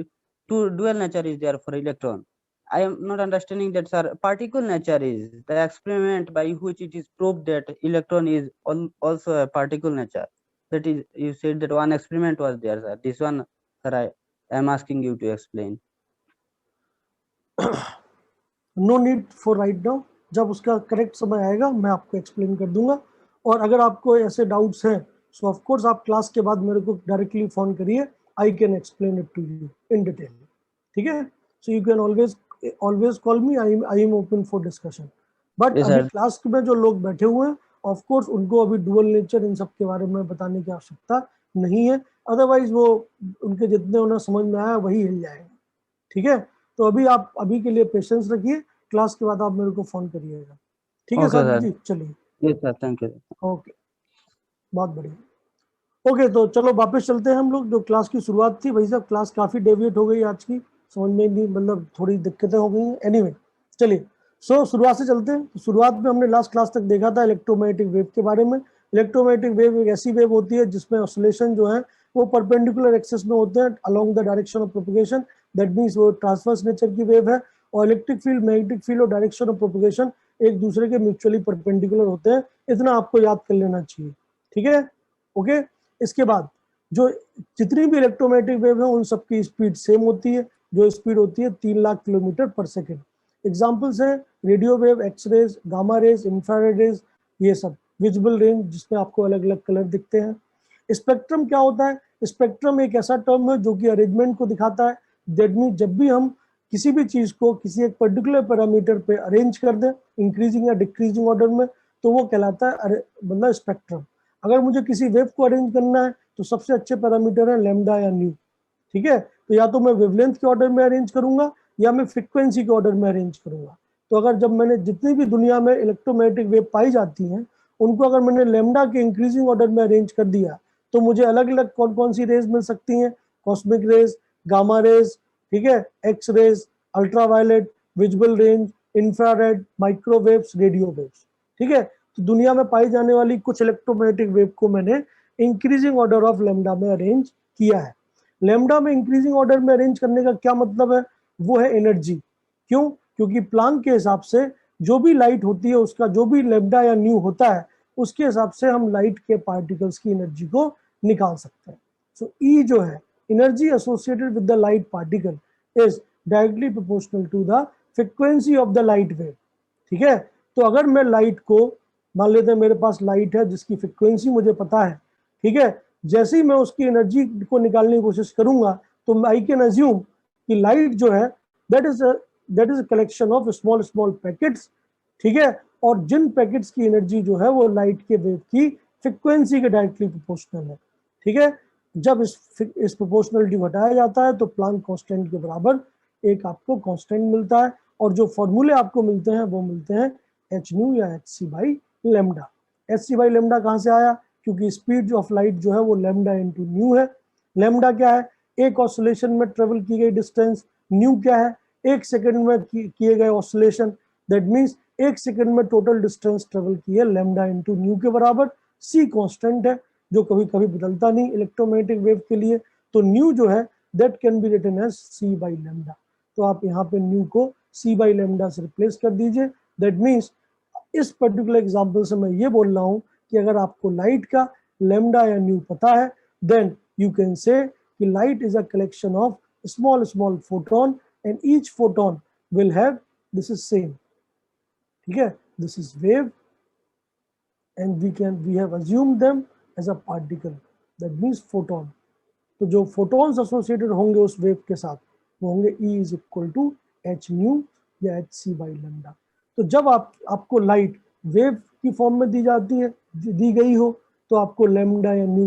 two dual nature is there for electron. I am not understanding that, sir. Particle nature is the experiment by which it is proved that electron is also a particle nature. That is, you said that one experiment was there, sir. This one, sir, I am asking you to explain. No need for right now, जब उसका correct समय आएगा मैं आपको explain कर दूंगा। और अगर आपको ऐसे डाउट्स हैं, सो ऑफ कोर्स आप क्लास के बाद मेरे को डायरेक्टली फोन करिए, I can explain it to you in detail, ठीक है। So you can always call me, I am open for discussion. But Yes, अभी sir. क्लास में जो लोग बैठे हुए हैं, ऑफ कोर्स उनको अभी डुअल नेचर इन सब के बारे में बताने की आवश्यकता नहीं है, अदरवाइज वो उनके जितने उन्हें समझ में आया वही हिल जाएंगे, ठीक है। तो अभी आप अभी के लिए पेशेंस रखिए, क्लास के बाद आप मेरे को फोन करिएगा, ठीक है Okay, साजिद sir. जी? चलिए, Yes, sir. Thank you. Okay, बहुत बढ़िया। ओके, तो चलो वापस चलते हैं हम लोग। जो क्लास की शुरुआत थी भाई साहब, क्लास काफ़ी डेविएट हो गई आज की, समझ में नहीं, मतलब थोड़ी दिक्कतें हो गई हैं। एनीवे, चलिए शुरुआत से चलते हैं। तो शुरुआत में हमने लास्ट क्लास तक देखा था इलेक्ट्रोमैग्नेटिक वेव के बारे में। इलेक्ट्रोमैग्नेटिक वेव एक ऐसी वेव होती है जिसमें ऑसिलेशन जो है वो परपेंडिकुलर एक्सिस में होते हैं along the direction of propagation, that means वो ट्रांसवर्स नेचर की वेव है। और इलेक्ट्रिक फील्ड, मैग्नेटिक फील्ड और डायरेक्शन ऑफ प्रोपगेशन एक दूसरे के म्यूचुअली परपेंडिकुलर होते हैं, इतना आपको याद कर लेना चाहिए, ठीक है? ओके, इसके बाद जो जितनी भी इलेक्ट्रोमैग्नेटिक वेव है उन सबकी स्पीड सेम होती है, जो स्पीड होती है 3 lakh kilometer per second. Examples हैं radio wave, X rays, gamma rays, infrared rays, ये सब। विजिबल रेंज जिसमें आपको अलग अलग कलर दिखते हैं। स्पेक्ट्रम क्या होता है? स्पेक्ट्रम एक ऐसा टर्म है जो कि अरेंजमेंट को दिखाता है। दैट मीन जब भी हम किसी भी चीज को किसी एक पर्टिकुलर पैरामीटर पे अरेंज कर दें इंक्रीजिंग या डिक्रीजिंग ऑर्डर में, तो वो कहलाता है मतलब स्पेक्ट्रम। अगर मुझे किसी वेव को अरेंज करना है तो सबसे अच्छे पैरामीटर है लैम्डा या न्यू, ठीक है? तो या तो मैं वेवलेंथ के ऑर्डर में अरेंज करूंगा या मैं फ्रीक्वेंसी के ऑर्डर में अरेंज करूंगा। तो अगर जब मैंने जितनी भी दुनिया में इलेक्ट्रोमैग्नेटिक वेव पाई जाती हैं उनको अगर मैंने लैम्डा के इंक्रीजिंग ऑर्डर में अरेंज कर दिया तो मुझे अलग अलग कौन कौन सी रेज मिल सकती हैं? कॉस्मिक रेज, गामा रेज, ठीक है, X rays, ultraviolet, visible range, infrared, microwaves, radio waves, ठीक है? तो दुनिया में पाई जाने वाली कुछ इलेक्ट्रोमैग्नेटिक वेव को मैंने इंक्रीजिंग ऑर्डर ऑफ लैम्डा में अरेंज किया है। लैम्डा में इंक्रीजिंग ऑर्डर में अरेंज करने का क्या मतलब है? वो है एनर्जी। क्यों? क्योंकि प्लांक के हिसाब से जो भी लाइट होती है उसका जो भी लैम्डा या न्यू होता है उसके हिसाब से हम लाइट के पार्टिकल्स की एनर्जी को निकाल सकते हैं। सो ई जो है energy associated with the light particle is directly proportional to the frequency of the light wave, ठीक है? तो अगर मैं लाइट को मान लेते हैं मेरे पास लाइट है जिसकी फ्रीक्वेंसी मुझे पता है, ठीक है? जैसे ही मैं उसकी एनर्जी को निकालने की कोशिश करूंगा तो आई कैन अज्यूम कि लाइट जो है that is a collection of small small packets, ठीक है? और जिन पैकेट्स की एनर्जी जो है वो लाइट के वेव की फ्रीक्वेंसी के डायरेक्टली प्रोपोर्शनल है, ठीक है? जब इस प्रोपोर्शनलिटी को हटाया जाता है तो प्लांक कांस्टेंट के बराबर एक आपको कांस्टेंट मिलता है और जो फॉर्मूले आपको मिलते हैं वो मिलते हैं एच न्यू या h c by lambda. H c by lambda कहाँ से आया? क्योंकि स्पीड ऑफ लाइट जो है वो लेमडा इंटू न्यू है। लेमडा क्या है? एक ऑसिलेशन में ट्रेवल की गई डिस्टेंस। न्यू क्या है? एक सेकंड में किए गए ऑसिलेशन। दैट मीन्स एक सेकंड में टोटल डिस्टेंस ट्रेवल की है लेमडा इंटू न्यू के बराबर। सी कांस्टेंट है जो कभी कभी बदलता नहीं इलेक्ट्रोमैग्नेटिक वेव के लिए। तो न्यू जो है that can be written as c by lambda. तो आप यहाँ पे न्यू को सी बाई लेमडा से रिप्लेस कर दीजिए। दैट मीन्स इस पर्टिकुलर एग्जाम्पल से मैं ये बोल रहा हूँ कि अगर आपको लाइट का लेमडा या न्यू पता है देन यू कैन से कि light is a collection of small small photon and each photon will have this is same, ठीक है? This is wave and we have assumed them as a particle, that means photon. तो जो photons associated होंगे उस wave के साथ वो होंगे E is equal to h nu या एच सी बाई लेमडा। तो जब आपको लाइट वेव की फॉर्म में दी जाती है, दी गई हो, तो आपको लेमडा या न्यू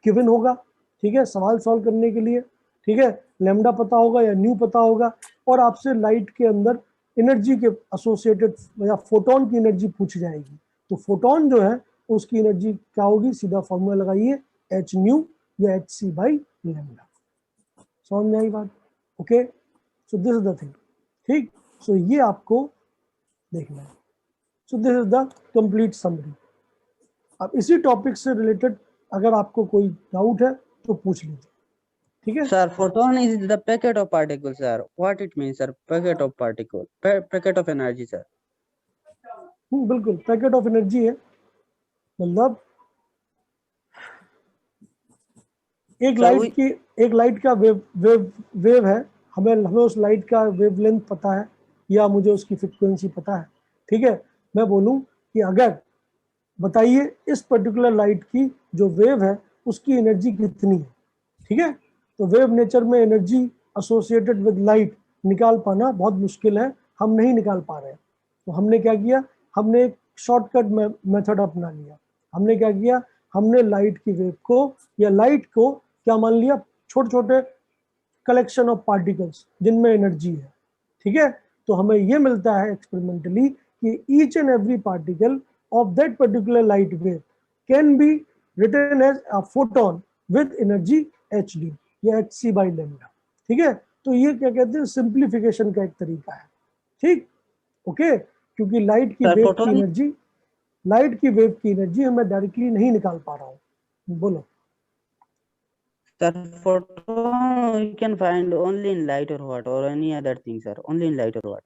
गिवन होगा, ठीक है? सवाल सॉल्व करने के लिए, ठीक है? लेमडा पता होगा या न्यू पता होगा और आपसे लाइट के अंदर एनर्जी के एसोसिएटेड या फोटोन की एनर्जी पूछी जाएगी। तो फोटोन जो है उसकी एनर्जी क्या होगी? सीधा फॉर्मूला लगाइए एच न्यू या एच सी बाई लेमडा। समझ में आई बात? Okay, so this is the thing, ठीक? सो ये आपको देखना है। So this is the complete summary. अब इसी टॉपिक से रिलेटेड अगर आपको कोई डाउट है तो पूछ लीजिए, ठीक है? Sir, photon is the packet of particles, sir. What it means, sir? Packet of particle, packet of energy, sir. बिल्कुल, पैकेट ऑफ एनर्जी है। मतलब एक लाइट का वेव है, हमें उस लाइट का वेवलेंथ पता है या मुझे उसकी फ्रीक्वेंसी पता है, ठीक है? मैं बोलूं कि अगर बताइए इस पर्टिकुलर लाइट की जो वेव है उसकी एनर्जी कितनी है, ठीक है? तो वेव नेचर में एनर्जी एसोसिएटेड विद लाइट निकाल पाना बहुत मुश्किल है, हम नहीं निकाल पा रहे हैं। तो हमने क्या किया? हमने एक शॉर्टकट मेथड अपना लिया। हमने क्या किया? हमने लाइट की वेव को या लाइट को क्या मान लिया? छोटे छोटे कलेक्शन ऑफ पार्टिकल्स जिनमें एनर्जी है, ठीक है, तो हमें ये मिलता है एक्सपेरिमेंटली कि each and every particle of that particular light wave can be written as a photon with energy hd या hc बाई लैम्डा। ठीक है, तो ये क्या कहते हैं, सिंप्लीफिकेशन का एक तरीका है। ठीक, ओके, क्योंकि लाइट की वेव की एनर्जी, लाइट की वेव की एनर्जी मैं डायरेक्टली नहीं निकाल पा रहा हूँ। बोलो Sir, photon we can find only in light or what, or any other thing, sir? Only in light or what?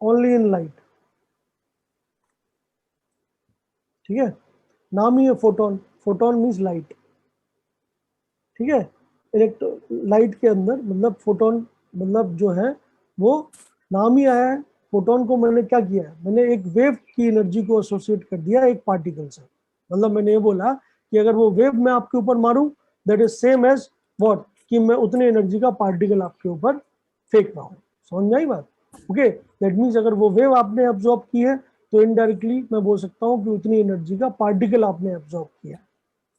Only in light. ठीक है, नाम ही है फोटोन, फोटोन मीन्स लाइट। ठीक है, लाइट के अंदर मतलब फोटोन मतलब जो है वो नाम ही आया है। फोटोन को मैंने क्या किया है, मैंने एक वेव की एनर्जी को एसोसिएट कर दिया एक पार्टिकल से। मतलब मैंने ये बोला कि अगर वो वेव मैं आपके ऊपर मारूं that is same as what, कि मैं उतने एनर्जी का पार्टिकल आपके ऊपर फेंक रहा हूँ। समझ में आई बात? ओके, दैट मीन्स अगर वो वेव आपने एब्जॉर्ब की है तो इनडायरेक्टली मैं बोल सकता हूँ कि उतनी एनर्जी का पार्टिकल आपने एब्जॉर्ब किया,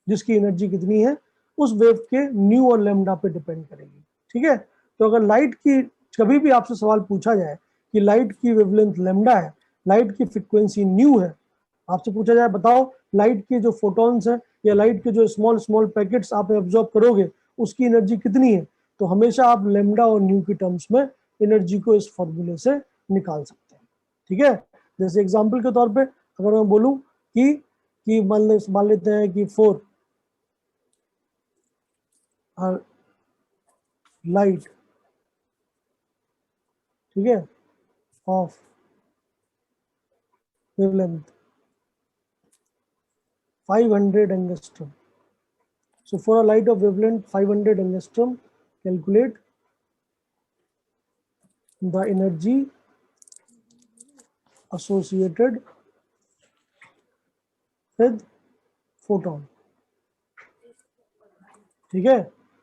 जिसकी एनर्जी कितनी है उस वेव के न्यू और लैम्डा पे डिपेंड करेगी। ठीक है, तो अगर लाइट की कभी भी आपसे सवाल पूछा जाए कि लाइट की वेवलेंथ लैम्डा है, लाइट की फ्रीक्वेंसी न्यू है, आपसे पूछा जाए बताओ लाइट के जो फोटॉन्स हैं या लाइट के जो स्मॉल स्मॉल पैकेट्स आप एब्जॉर्ब करोगे उसकी एनर्जी कितनी है, तो हमेशा आप लैम्डा और न्यू की टर्म्स में एनर्जी को इस फॉर्मूले से निकाल सकते हैं। ठीक है, जैसे एग्जांपल के तौर पे अगर मैं बोलूं कि मान लेते हैं कि 4 लाइट, ठीक है, of wavelength 500 angstrom. So for a light of wavelength 500 angstrom, calculate the energy associated with photon। ठीक है,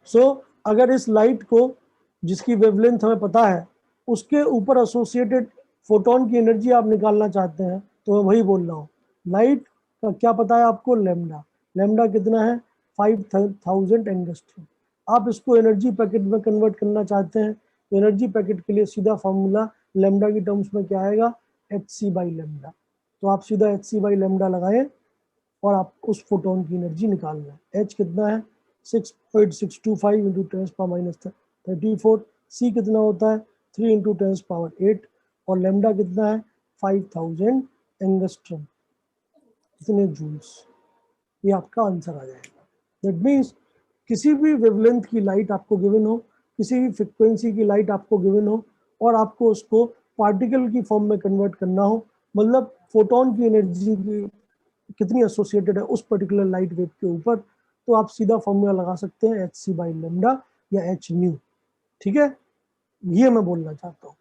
सो अगर इस लाइट को जिसकी वेवलेंथ हमें पता है उसके ऊपर एसोसिएटेड फोटोन की एनर्जी आप निकालना चाहते हैं तो मैं वही बोल रहा हूँ, लाइट का क्या पता है आपको, लैम्डा। लैम्डा कितना है, 5000 एंगस्ट्रॉम। आप इसको एनर्जी पैकेट में कन्वर्ट करना चाहते हैं तो एनर्जी पैकेट के लिए सीधा फॉर्मूला लैम्डा की टर्म्स में क्या आएगा, hc बाई लैम्डा। तो आप सीधा hc बाई लैम्डा लगाएं और आप उस फोटोन की एनर्जी निकालना है। h कितना है, 6.625 इंटू 10⁻34। c कितना होता है, 3 इंटू 10⁸8 और लैम्डा कितना है 5000 एंगस्ट्रॉम, इतने जूल्स। ये आपका आंसर आ जाएगा। दैट मीन्स किसी भी वेवलेंथ की लाइट आपको गिवन हो, किसी भी फ्रिक्वेंसी की लाइट आपको गिवन हो और आपको उसको पार्टिकल की फॉर्म में कन्वर्ट करना हो, मतलब फोटोन की एनर्जी की कितनी एसोसिएटेड है उस पर्टिकुलर लाइट वेव के ऊपर, तो आप सीधा फॉर्मूला लगा सकते हैं hc बाई लैम्डा या h न्यू। ठीक है, ये मैं बोलना चाहता हूँ।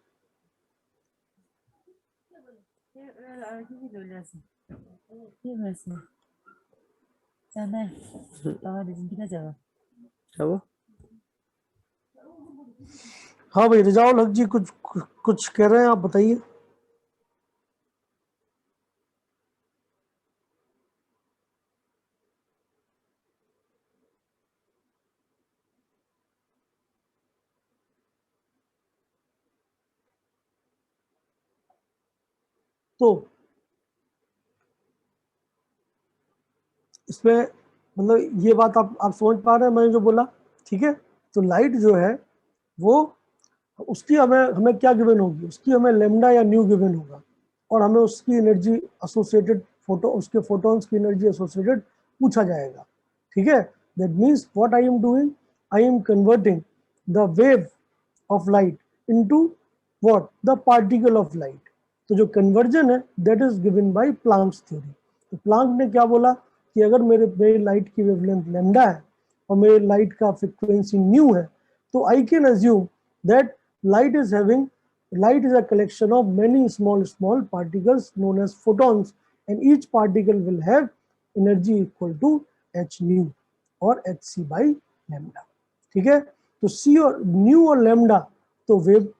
हाँ भाई रिजाउल हक जी कुछ कह रहे हैं, आप बताइए। तो इसमें मतलब ये बात आप समझ पा रहे हैं मैंने जो बोला। ठीक है, तो लाइट जो है वो उसकी हमें क्या गिवन होगी, उसकी हमें लैम्डा या न्यू गिवन होगा और हमें उसकी एनर्जी एसोसिएटेड उसके फोटॉन्स की एनर्जी एसोसिएटेड पूछा जाएगा। ठीक है, that means what I am doing, I am converting the wave of light into what, the particle of light. तो जो कन्वर्जन है that is given by Planck's theory. तो प्लांक ने क्या बोला कि अगर मेरी लाइट की वेवलेंथ लैम्डा है और मेरे लाइट का फ्रीक्वेंसी न्यू है तो I can assume that light is a collection of many small particles known as photons, and each particle will have energy equal to h nu और hc by lambda। ठीक है, तो c और nu और lambda तो wave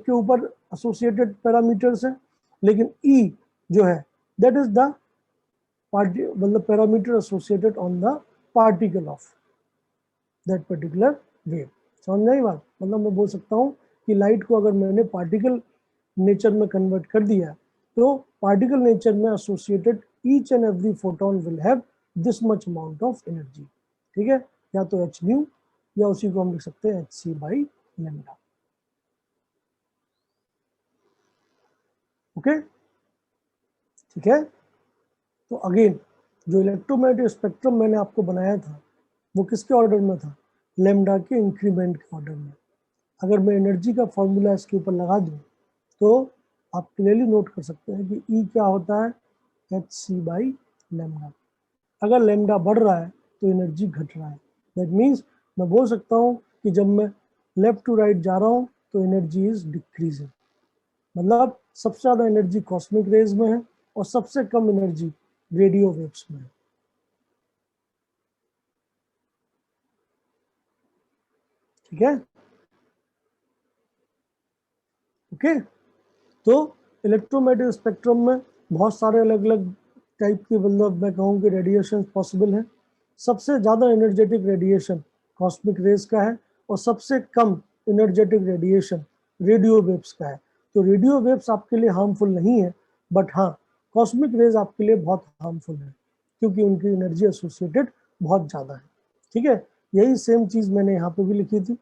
के ऊपर associated parameters है, लेकिन e जो है दैट इज द मतलब parameter associated on the particle of that particular wave. समझ नहीं बात, मतलब मैं बोल सकता हूँ कि लाइट को अगर मैंने पार्टिकल नेचर में कन्वर्ट कर दिया तो पार्टिकल नेचर में associated each and every photon will have this much amount of energy, ठीक है, या तो एच न्यू या उसी को हम लिख सकते हैं hc/λ। ओके, ठीक है। तो अगेन जो इलेक्ट्रोमैग्नेटिक स्पेक्ट्रम मैंने आपको बनाया था वो किसके ऑर्डर में था, लैम्डा के इंक्रीमेंट के ऑर्डर में। अगर मैं एनर्जी का फॉर्मूला इसके ऊपर लगा दूं तो आप क्लियरली नोट कर सकते हैं कि E क्या होता है, hc/λ। अगर लैम्डा बढ़ रहा है तो एनर्जी घट रहा है। दैट मीन्स मैं बोल सकता हूँ कि जब मैं लेफ्ट टू राइट जा रहा हूँ तो एनर्जी इज डिक्रीजिंग, मतलब सबसे ज़्यादा एनर्जी कॉस्मिक रेज में है और सबसे कम एनर्जी रेडियो वेव्स में है। ठीक है, ओके। तो इलेक्ट्रोमैग्नेटिक स्पेक्ट्रम में बहुत सारे अलग अलग टाइप के, मतलब मैं कहूँ कि रेडिएशन पॉसिबल है। सबसे ज़्यादा एनर्जेटिक रेडिएशन कॉस्मिक रेज का है और सबसे कम एनर्जेटिक रेडिएशन रेडियो वेव्स का है। तो रेडियो वेव्स आपके लिए हार्मफुल नहीं है, बट हाँ कॉस्मिक रेज आपके लिए बहुत हार्मफुल है क्योंकि उनकी एनर्जी एसोसिएटेड बहुत ज़्यादा है। ठीक है, यही सेम चीज़ मैंने यहाँ पे भी लिखी थी,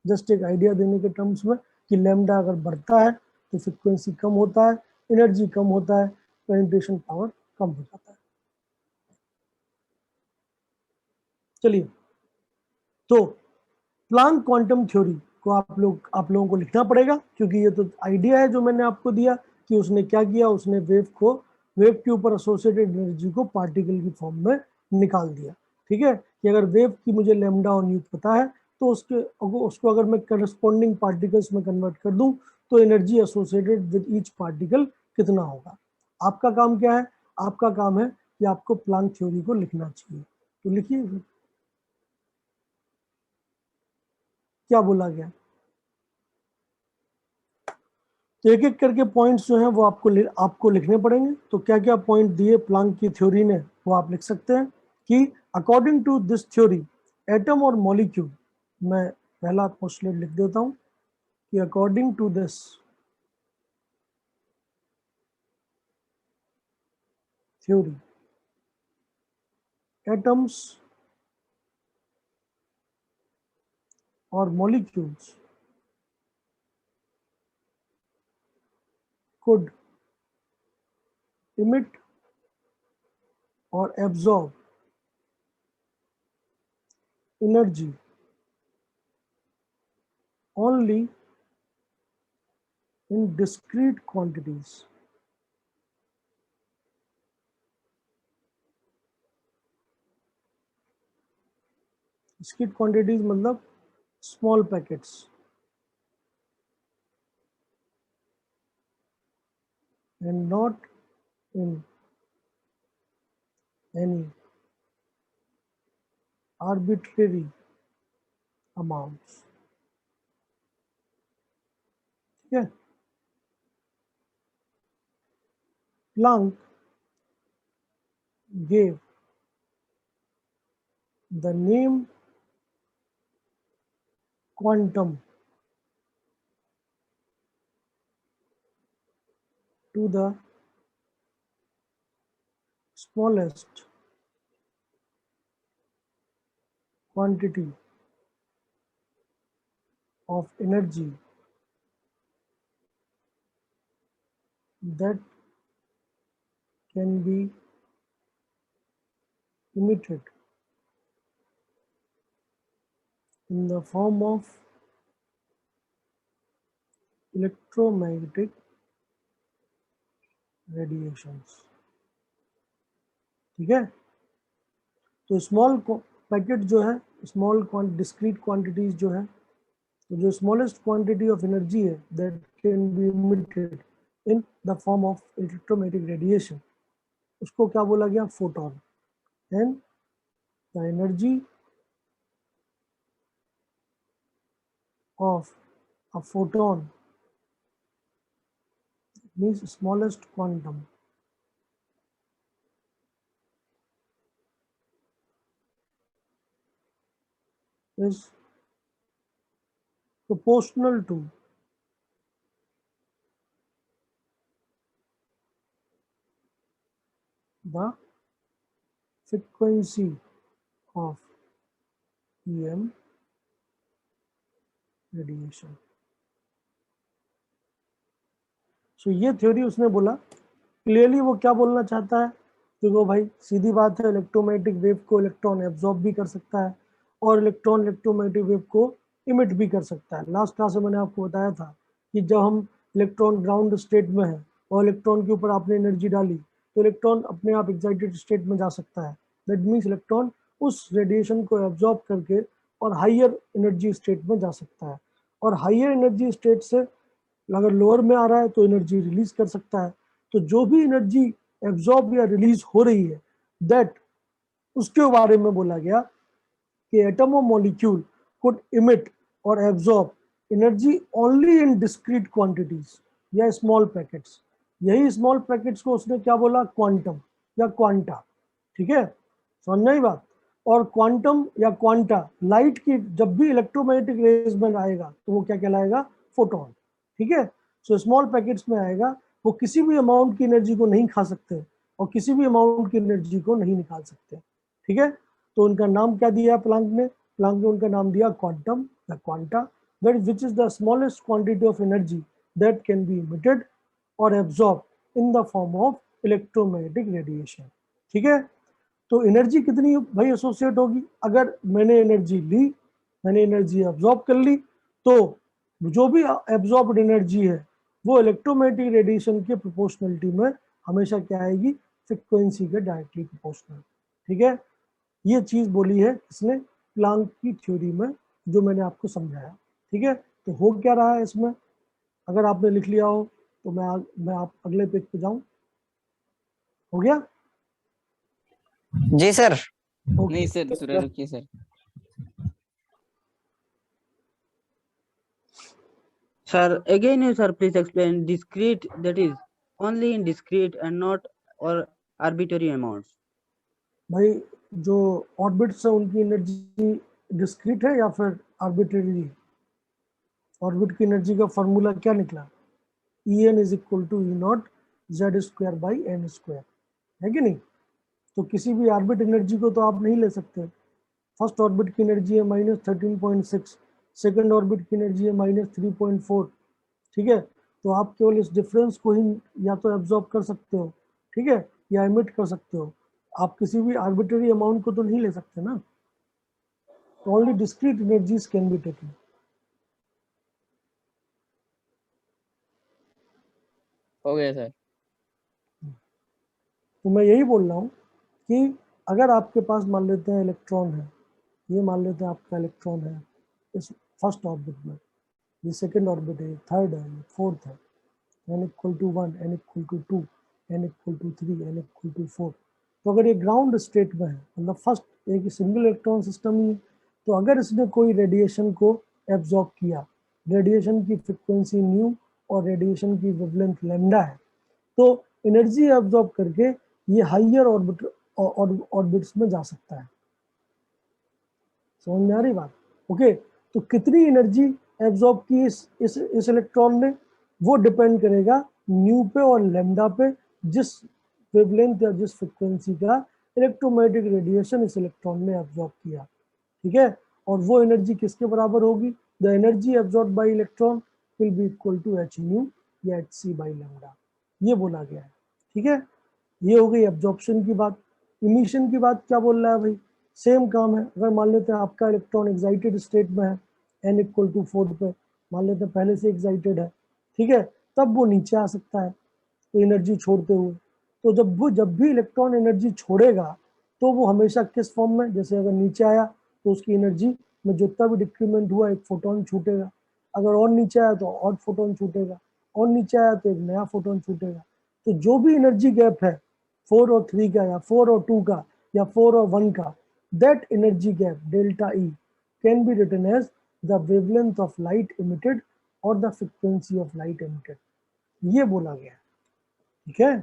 जस्ट एक आइडिया देने के टर्म्स में कि लैम्डा अगर बढ़ता है तो फ्रिक्वेंसी कम होता है, एनर्जी कम होता है, पेनिट्रेशन पावर कम हो जाता है। चलिए, तो प्लांक क्वांटम थ्योरी को आप लोगों को लिखना पड़ेगा क्योंकि ये तो आइडिया है जो मैंने आपको दिया कि उसने क्या किया, उसने वेव के ऊपर एसोसिएटेड एनर्जी को पार्टिकल की फॉर्म में निकाल दिया। ठीक है, कि अगर वेव की मुझे लैम्डा और न्यू पता है तो उसको अगर मैं करस्पॉन्डिंग पार्टिकल्स में कन्वर्ट कर दूं तो energy associated with each particle कितना होगा। आपका काम क्या है, आपका काम है कि आपको प्लांक थ्योरी को लिखना चाहिए। तो लिखिए क्या बोला गया। तो एक एक करके पॉइंट्स जो हैं वो आपको लिखने पड़ेंगे। तो क्या क्या पॉइंट दिए प्लांक की थ्योरी ने वो आप लिख सकते हैं कि according to this theory atom और मॉलिक्यूल, मैं पहला पोस्टलेट लिख देता हूं कि according to this theory atoms और molecules could emit or absorb energy only in discrete quantities. Discrete quantities मतलब small packets, and not in any arbitrary amounts. ठीक है, Planck gave the name quantum to the smallest quantity of energy that can be emitted in the form of electromagnetic radiations. ठीक है, तो small packet जो है, small discrete quantities जो है, तो जो स्मॉलेस्ट क्वांटिटी ऑफ एनर्जी है that can be emitted in the form of electromagnetic radiation, उसको क्या बोला गया, photon. And the energy of a photon means smallest quantum is proportional to the frequency of EM radiation. सो ये theory उसने बोला। Clearly वो क्या बोलना चाहता है? देखो भाई सीधी बात है, इलेक्ट्रोमैग्नेटिक वेव को इलेक्ट्रॉन एब्जॉर्ब भी कर सकता है और इलेक्ट्रॉन इलेक्ट्रोमैग्नेटिक वेव को इमिट भी कर सकता है। लास्ट क्लास में मैंने आपको बताया था कि जब हम इलेक्ट्रॉन ग्राउंड स्टेट में है और इलेक्ट्रॉन के ऊपर आपने एनर्जी डाली तो इलेक्ट्रॉन अपने आप एक्साइटेड स्टेट में जा सकता है। दैट मीन्स इलेक्ट्रॉन उस रेडिएशन को एब्जॉर्ब करके और हाइयर एनर्जी स्टेट में जा सकता है, और हाइयर एनर्जी स्टेट से अगर लोअर में आ रहा है तो एनर्जी रिलीज कर सकता है। तो जो भी एनर्जी एब्जॉर्ब या रिलीज हो रही है दैट उसके बारे में बोला गया कि एटम और मॉलिक्यूल कुड इमिट और absorb energy only in discrete quantities या स्मॉल पैकेट्स। यही स्मॉल पैकेट्स को उसने क्या बोला? क्वांटम या क्वांटा। ठीक है, समझना ही बात। और क्वांटम या क्वांटा लाइट की जब भी इलेक्ट्रोमैग्नेटिक रेज में आएगा तो वो क्या कहलाएगा? फोटोन। ठीक है, सो स्मॉल पैकेट्स में आएगा, वो किसी भी अमाउंट की एनर्जी को नहीं खा सकते और किसी भी अमाउंट की एनर्जी को नहीं निकाल सकते। ठीक है, तो उनका नाम क्या दिया प्लांक ने? प्लांक ने उनका नाम दिया क्वांटम या quanta, that which is the smallest quantity of energy that can be emitted और absorb in the form of electromagnetic radiation. ठीक है, तो एनर्जी कितनी भाई एसोसिएट होगी? अगर मैंने एनर्जी ली, मैंने एनर्जी एब्जॉर्ब कर ली, तो जो भी एब्जॉर्ब्ड एनर्जी है वो इलेक्ट्रोमैग्नेटिक रेडिएशन के प्रोपोर्शनलिटी में हमेशा क्या आएगी? फ्रीक्वेंसी के डायरेक्टली प्रोपोर्शनल। ठीक है, ये चीज बोली है इसने प्लांक की थ्योरी में, जो मैंने आपको समझाया। ठीक है, तो हो क्या रहा है इसमें? अगर आपने लिख लिया हो तो मैं आप अगले पेज पे जाऊं। हो गया? जी सर। नहीं सर, थोड़ा रुकिए sir. Sir, again you sir please explain discrete, that is only in discrete and not or arbitrary amounts. भाई जो ऑर्बिट्स है उनकी एनर्जी डिस्क्रीट है या फिर आर्बिट्रेरी? ऑर्बिट की एनर्जी का फॉर्मूला क्या निकला? En is equal to E naught Z square by N square, है कि नहीं? तो किसी भी ऑर्बिट एनर्जी को तो आप नहीं ले सकते। फर्स्ट ऑर्बिट की एनर्जी है -13.6, सेकेंड ऑर्बिट की एनर्जी है -3.4। ठीक है, तो आप केवल इस डिफरेंस को ही या तो एब्जॉर्ब कर सकते हो, ठीक है, या इमिट कर सकते हो। आप किसी भी आर्बिट्ररी अमाउंट को तो नहीं ले सकते ना। Only discrete energies can be taken. हो गया सर। तो मैं यही बोल रहा हूँ कि अगर आपके पास मान लेते हैं इलेक्ट्रॉन है, ये मान लेते हैं आपका इलेक्ट्रॉन है इस फर्स्ट ऑर्बिट में, ये सेकेंड ऑर्बिट है, थर्ड है, फोर्थ है, n equal to 1, n equal to 2, n equal to 3, n equal to 4। तो अगर ये ग्राउंड स्टेट में है, मतलब फर्स्ट एक सिंगल इलेक्ट्रॉन सिस्टम ही, तो अगर इसने कोई रेडिएशन को एब्जॉर्ब किया, रेडिएशन की फ्रिक्वेंसी न्यू और रेडिएशन की वेवलेंथ लैम्डा है, तो एनर्जी एब्जॉर्ब करके ये हाइयर ऑर्बिट्स में जा सकता है। समझ में आ रही बात? ओके, तो कितनी एनर्जी एब्जॉर्ब की इस इलेक्ट्रॉन ने, वो डिपेंड करेगा न्यू पे और लैम्डा पे, जिस वेवलेंथ या जिस फ्रिक्वेंसी का इलेक्ट्रोमैग्नेटिक रेडिएशन इस इलेक्ट्रॉन ने एब्जॉर्ब किया। ठीक है, और वो एनर्जी किसके बराबर होगी? The energy absorb by electron will be equal to h nu या hc बाय लैम्डा, ये बोला गया है। ठीक है, ये हो गई एब्जॉर्प्शन की बात। इमिशन की बात क्या बोल रहा है भाई? सेम काम है। अगर मान लेते हैं आपका इलेक्ट्रॉन एक्साइटेड स्टेट में है, n इक्वल टू 4 पे, मान लेते हैं पहले से एक्साइटेड है, ठीक है, तब वो नीचे आ सकता है तो एनर्जी छोड़ते हुए। तो जब भी इलेक्ट्रॉन एनर्जी छोड़ेगा तो वो हमेशा किस फॉर्म में? जैसे अगर नीचे आया तो उसकी एनर्जी में जितना भी डिक्रीमेंट हुआ एक फोटोन छूटेगा, अगर और नीचे आया तो और फोटोन छूटेगा, और नीचे आया तो एक नया फोटोन छूटेगा। तो जो भी एनर्जी गैप है 4 और 3 का, या 4 और 2 का, या 4 और 1 का, that energy gap delta E can be written as the wavelength of light emitted और the frequency of light emitted, ये बोला गया है। ठीक है,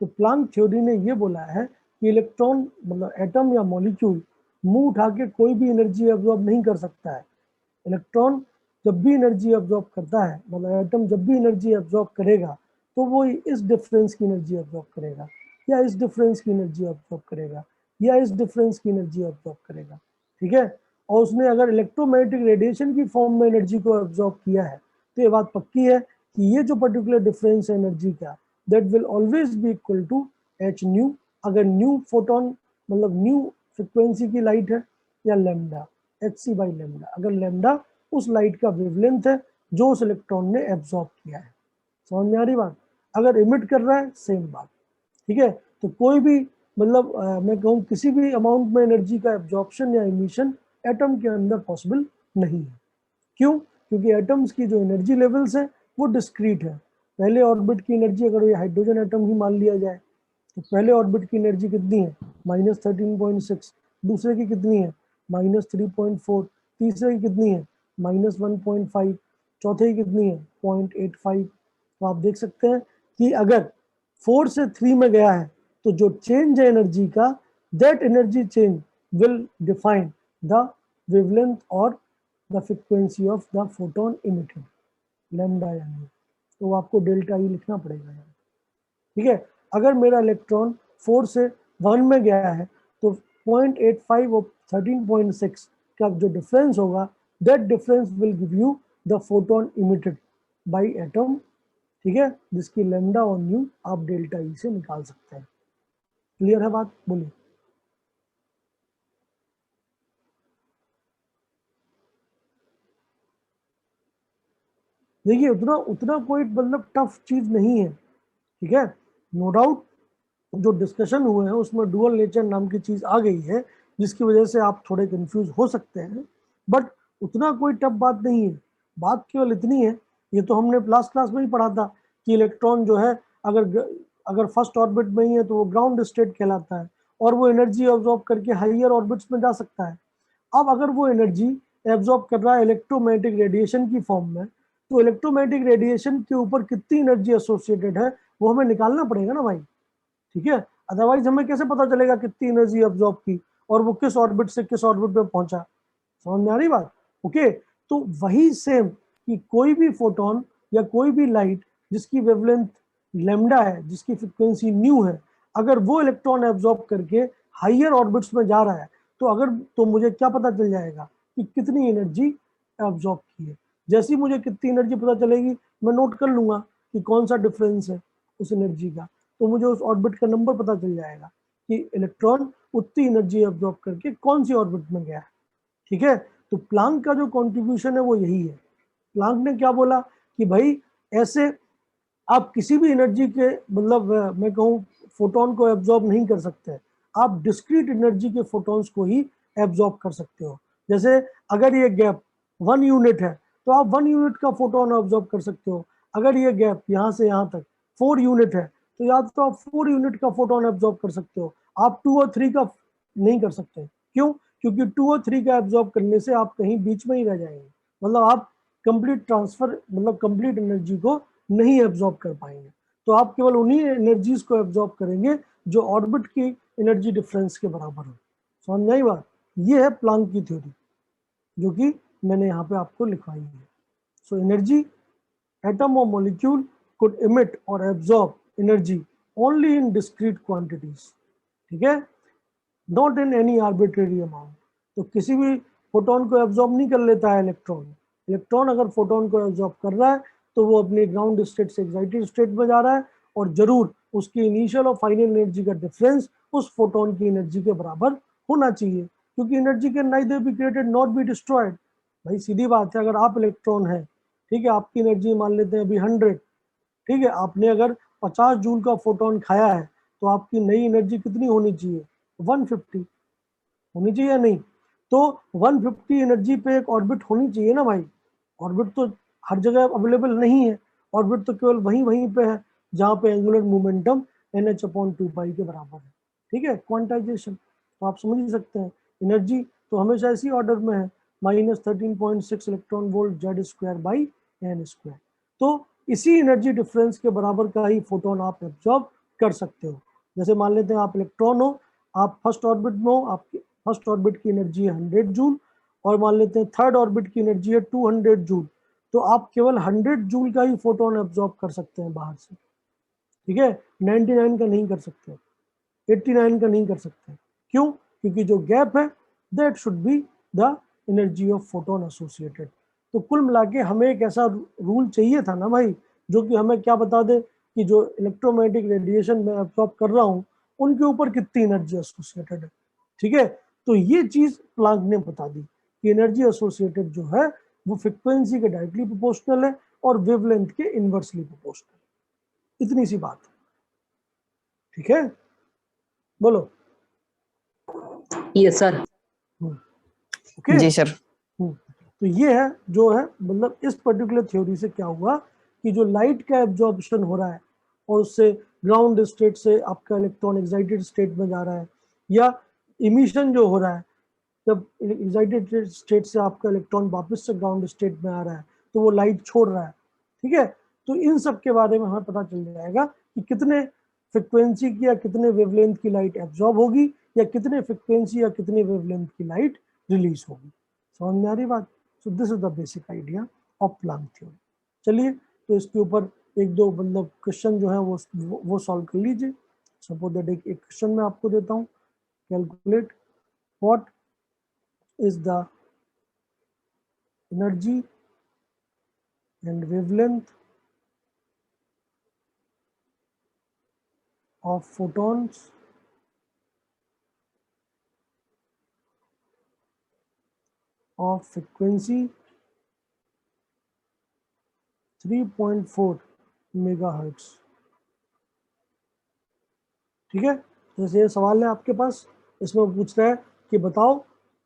तो प्लांक थ्योरी ने ये बोला है कि इलेक्ट्रॉन मतलब एटम या मॉलिक्यूल मुंह उठा के कोई भी एनर्जी एब्जॉर्ब नहीं कर सकता है। इलेक्ट्रॉन जब भी एनर्जी एब्जॉर्ब करता है, मतलब एटम जब भी एनर्जी एब्जॉर्ब करेगा तो वो इस डिफरेंस की एनर्जी एब्जॉर्ब करेगा। या इस डिफरेंस की एनर्जी एब्जॉर्ब करेगा, या इस डिफरेंस की एनर्जी एब्जॉर्ब करेगा, ठीक है। और उसने अगर इलेक्ट्रोमैग्नेटिक रेडिएशन की फॉर्म में एनर्जी को एब्जॉर्ब किया है तो ये बात पक्की है कि ये जो पर्टिकुलर डिफरेंस है एनर्जी का, that will always be equal to h nu. अगर न्यू फोटोन मतलब न्यू फ्रिक्वेंसी की लाइट है, या lambda h c by lambda, अगर लैम्डा उस लाइट का वेवलेंथ है जो उस इलेक्ट्रॉन ने एब्जॉर्ब किया है। समझ में आ रही बात? अगर इमिट कर रहा है सेम बात, ठीक है। तो कोई भी मतलब मैं कहूँ किसी भी अमाउंट में एनर्जी का एब्जॉर्प्शन या इमिशन एटम के अंदर पॉसिबल नहीं है। क्यों? क्योंकि एटम्स की जो एनर्जी लेवल्स है वो डिस्क्रीट है। पहले ऑर्बिट की एनर्जी अगर ये हाइड्रोजन एटम ही मान लिया जाए तो पहले ऑर्बिट की एनर्जी कितनी है? -13.6। दूसरे की कितनी है? -3.4। तीसरे की कितनी है? -1.5। चौथे की कितनी है? 0.85। तो आप देख सकते हैं कि अगर 4 से 3 में गया है तो जो चेंज है एनर्जी का, that energy change will define the wavelength और the frequency of the photon emitted, lambda यानी। तो आपको डेल्टा ई लिखना पड़ेगा यहाँ, ठीक है। अगर मेरा इलेक्ट्रॉन 4 से 1 में गया है तो 0.85 और 13.6 का जो डिफरेंस होगा, that difference will give you the photon emitted by atom, ठीक है, जिसकी लैम्डा और न्यू आप डेल्टा ई से निकाल सकते हैं। क्लियर है बात? बोलिए। देखिए उतना उतना कोई मतलब टफ चीज नहीं है, ठीक है। नो डाउट जो डिस्कशन हुए हैं उसमें डुअल नेचर नाम की चीज आ गई है जिसकी वजह से आप थोड़े कंफ्यूज हो सकते हैं, बट उतना कोई टफ बात नहीं है। बात केवल इतनी है, ये तो हमने लास्ट क्लास में ही पढ़ा था कि इलेक्ट्रॉन जो है अगर फर्स्ट ऑर्बिट में ही है तो वो ग्राउंड स्टेट कहलाता है और वो एनर्जी एब्जॉर्ब करके हाइयर ऑर्बिट्स में जा सकता है। अब अगर वो एनर्जी एब्जॉर्ब कर रहा है इलेक्ट्रोमैग्नेटिक रेडिएशन की फॉर्म में, तो इलेक्ट्रोमैग्नेटिक रेडिएशन के ऊपर कितनी एनर्जी एसोसिएटेड है वो हमें निकालना पड़ेगा ना भाई, ठीक है। अदरवाइज हमें कैसे पता चलेगा कितनी एनर्जी एब्जॉर्ब की और वो किस ऑर्बिट से किस ऑर्बिट पे पहुंचा? समझ में आ रही बात? ओके। तो वही सेम कि कोई भी फोटोन या कोई भी लाइट जिसकी वेवलेंथ लैम्डा है, जिसकी फ्रीक्वेंसी न्यू है, अगर वो इलेक्ट्रॉन एब्जॉर्ब करके हाइयर ऑर्बिट्स में जा रहा है तो मुझे क्या पता चल जाएगा कि कितनी एनर्जी एब्जॉर्ब की है। जैसे ही मुझे कितनी एनर्जी पता चलेगी मैं नोट कर लूंगा कि कौन सा डिफरेंस है उस एनर्जी का, तो मुझे उस ऑर्बिट का नंबर पता चल जाएगा कि इलेक्ट्रॉन उतनी एनर्जी एब्जॉर्ब करके कौन सी ऑर्बिट में गया है, ठीक है। तो प्लांक का जो कंट्रीब्यूशन है वो यही है। प्लांक ने क्या बोला कि भाई ऐसे आप किसी भी एनर्जी के मतलब मैं कहूँ फोटोन को एब्जॉर्ब नहीं कर सकते, आप डिस्क्रीट एनर्जी के फोटोन्स को ही एब्जॉर्ब कर सकते हो। जैसे अगर ये गैप 1 यूनिट है तो आप 1 यूनिट का फोटोन एब्जॉर्ब कर सकते हो। अगर ये गैप यहाँ से यहाँ तक 4 यूनिट है तो या तो आप 4 यूनिट का फोटोन एब्जॉर्ब कर सकते हो, आप 2 और 3 का नहीं कर सकते। क्यों? क्योंकि 2 और 3 का एब्जॉर्ब करने से आप कहीं बीच में ही रह जाएंगे, मतलब आप कंप्लीट ट्रांसफर मतलब कंप्लीट एनर्जी को नहीं एब्जॉर्ब कर पाएंगे। तो आप केवल उन्हीं एनर्जीज को एब्जॉर्ब करेंगे जो ऑर्बिट की एनर्जी डिफरेंस के बराबर हो। समझ में आई बात? ये है प्लांक की थ्योरी जो कि मैंने यहाँ पे आपको लिखवाई है। सो एनर्जी, एटम और molecule could emit or absorb energy only in discrete quantities, ठीक है, not in any arbitrary amount। तो किसी भी फोटोन को एब्जॉर्ब नहीं कर लेता है इलेक्ट्रॉन। इलेक्ट्रॉन अगर फोटोन को एब्जॉर्ब कर रहा है तो वो अपनी ग्राउंड स्टेट से एक्साइटेड स्टेट में जा रहा है और जरूर उसकी इनिशियल और फाइनल एनर्जी का डिफरेंस उस फोटोन की एनर्जी के बराबर होना चाहिए, क्योंकि energy can neither be created not be destroyed. भाई सीधी बात है, अगर आप इलेक्ट्रॉन है, ठीक है, आपकी एनर्जी मान लेते हैं अभी 100, ठीक है, आपने अगर 50 जूल का फोटोन खाया है तो आपकी नई एनर्जी कितनी होनी चाहिए? 150 होनी चाहिए या नहीं? तो 150 एनर्जी पे एक ऑर्बिट होनी चाहिए ना भाई। ऑर्बिट तो हर जगह अवेलेबल नहीं है, ऑर्बिट तो केवल वहीं पे है जहाँ पे एंगुलर मोमेंटम NH/2π के बराबर है, ठीक है, क्वांटाइजेशन। तो आप समझ ही सकते हैं एनर्जी तो हमेशा इसी ऑर्डर में है, -13.6 इलेक्ट्रॉन वोल्ट Z²/n²। तो इसी एनर्जी डिफरेंस के बराबर का ही फोटोन आप एब्जॉर्ब कर सकते हो। जैसे मान लेते हैं आप इलेक्ट्रॉन हो, आप फर्स्ट ऑर्बिट में हो, आपकी फर्स्ट ऑर्बिट की एनर्जी है 100 जूल और मान लेते हैं थर्ड ऑर्बिट की एनर्जी है 200 जूल, तो आप केवल 100 जूल का ही फोटोन एब्जॉर्ब कर सकते हैं बाहर से, ठीक है, 99 का नहीं कर सकते। 89 का नहीं कर सकते। क्यों? क्योंकि जो गैप है that should be the energy of photon associated. तो कुल मिला के हमें एक ऐसा रूल चाहिए था ना भाई, जो कि हमें क्या बता दे कि जो इलेक्ट्रोमैग्नेटिक रेडिएशन मैं एब्सॉर्ब कर रहा हूँ उनके ऊपर कितनी एनर्जी एसोसिएटेड है। ठीक है, तो ये चीज प्लांक ने बता दी कि एनर्जी एसोसिएटेड जो है वो फ्रीक्वेंसी के डायरेक्टली प्रोपोर्शनल है और वेवलेंथ के इनवर्सली प्रोपोर्शनल। इतनी सी बात। ठीक है, बोलो। Yes sir. ओके जी सर। तो ये है जो है, मतलब इस पर्टिकुलर थ्योरी से क्या हुआ कि जो लाइट का एब्जॉर्प्शन हो रहा है और उससे ग्राउंड स्टेट से आपका इलेक्ट्रॉन एक्साइटेड स्टेट में जा रहा है, या इमिशन जो हो रहा है जब एक्साइटेड स्टेट से आपका इलेक्ट्रॉन वापस से ग्राउंड स्टेट में आ रहा है तो वो लाइट छोड़ रहा है। ठीक है, तो इन सब के बारे में हमें पता चल जाएगा कि कितने फ्रिक्वेंसी की या कितने वेवलेंथ की लाइट एब्जॉर्ब होगी या कितने फ्रिक्वेंसी या कितने वेवलेंथ की लाइट रिलीज होगी। समझ में आ रही बात? So this is the basic idea of Planck theory. चलिए, तो इसके ऊपर एक दो मतलब क्वेश्चन जो है वो सॉल्व कर लीजिए। सपोज दैट एक क्वेश्चन मैं आपको देता हूँ। Calculate what is the energy and wavelength of photons of frequency 3.4 megahertz. ठीक है, जैसे ये सवाल है आपके पास, इसमें पूछ रहा है कि बताओ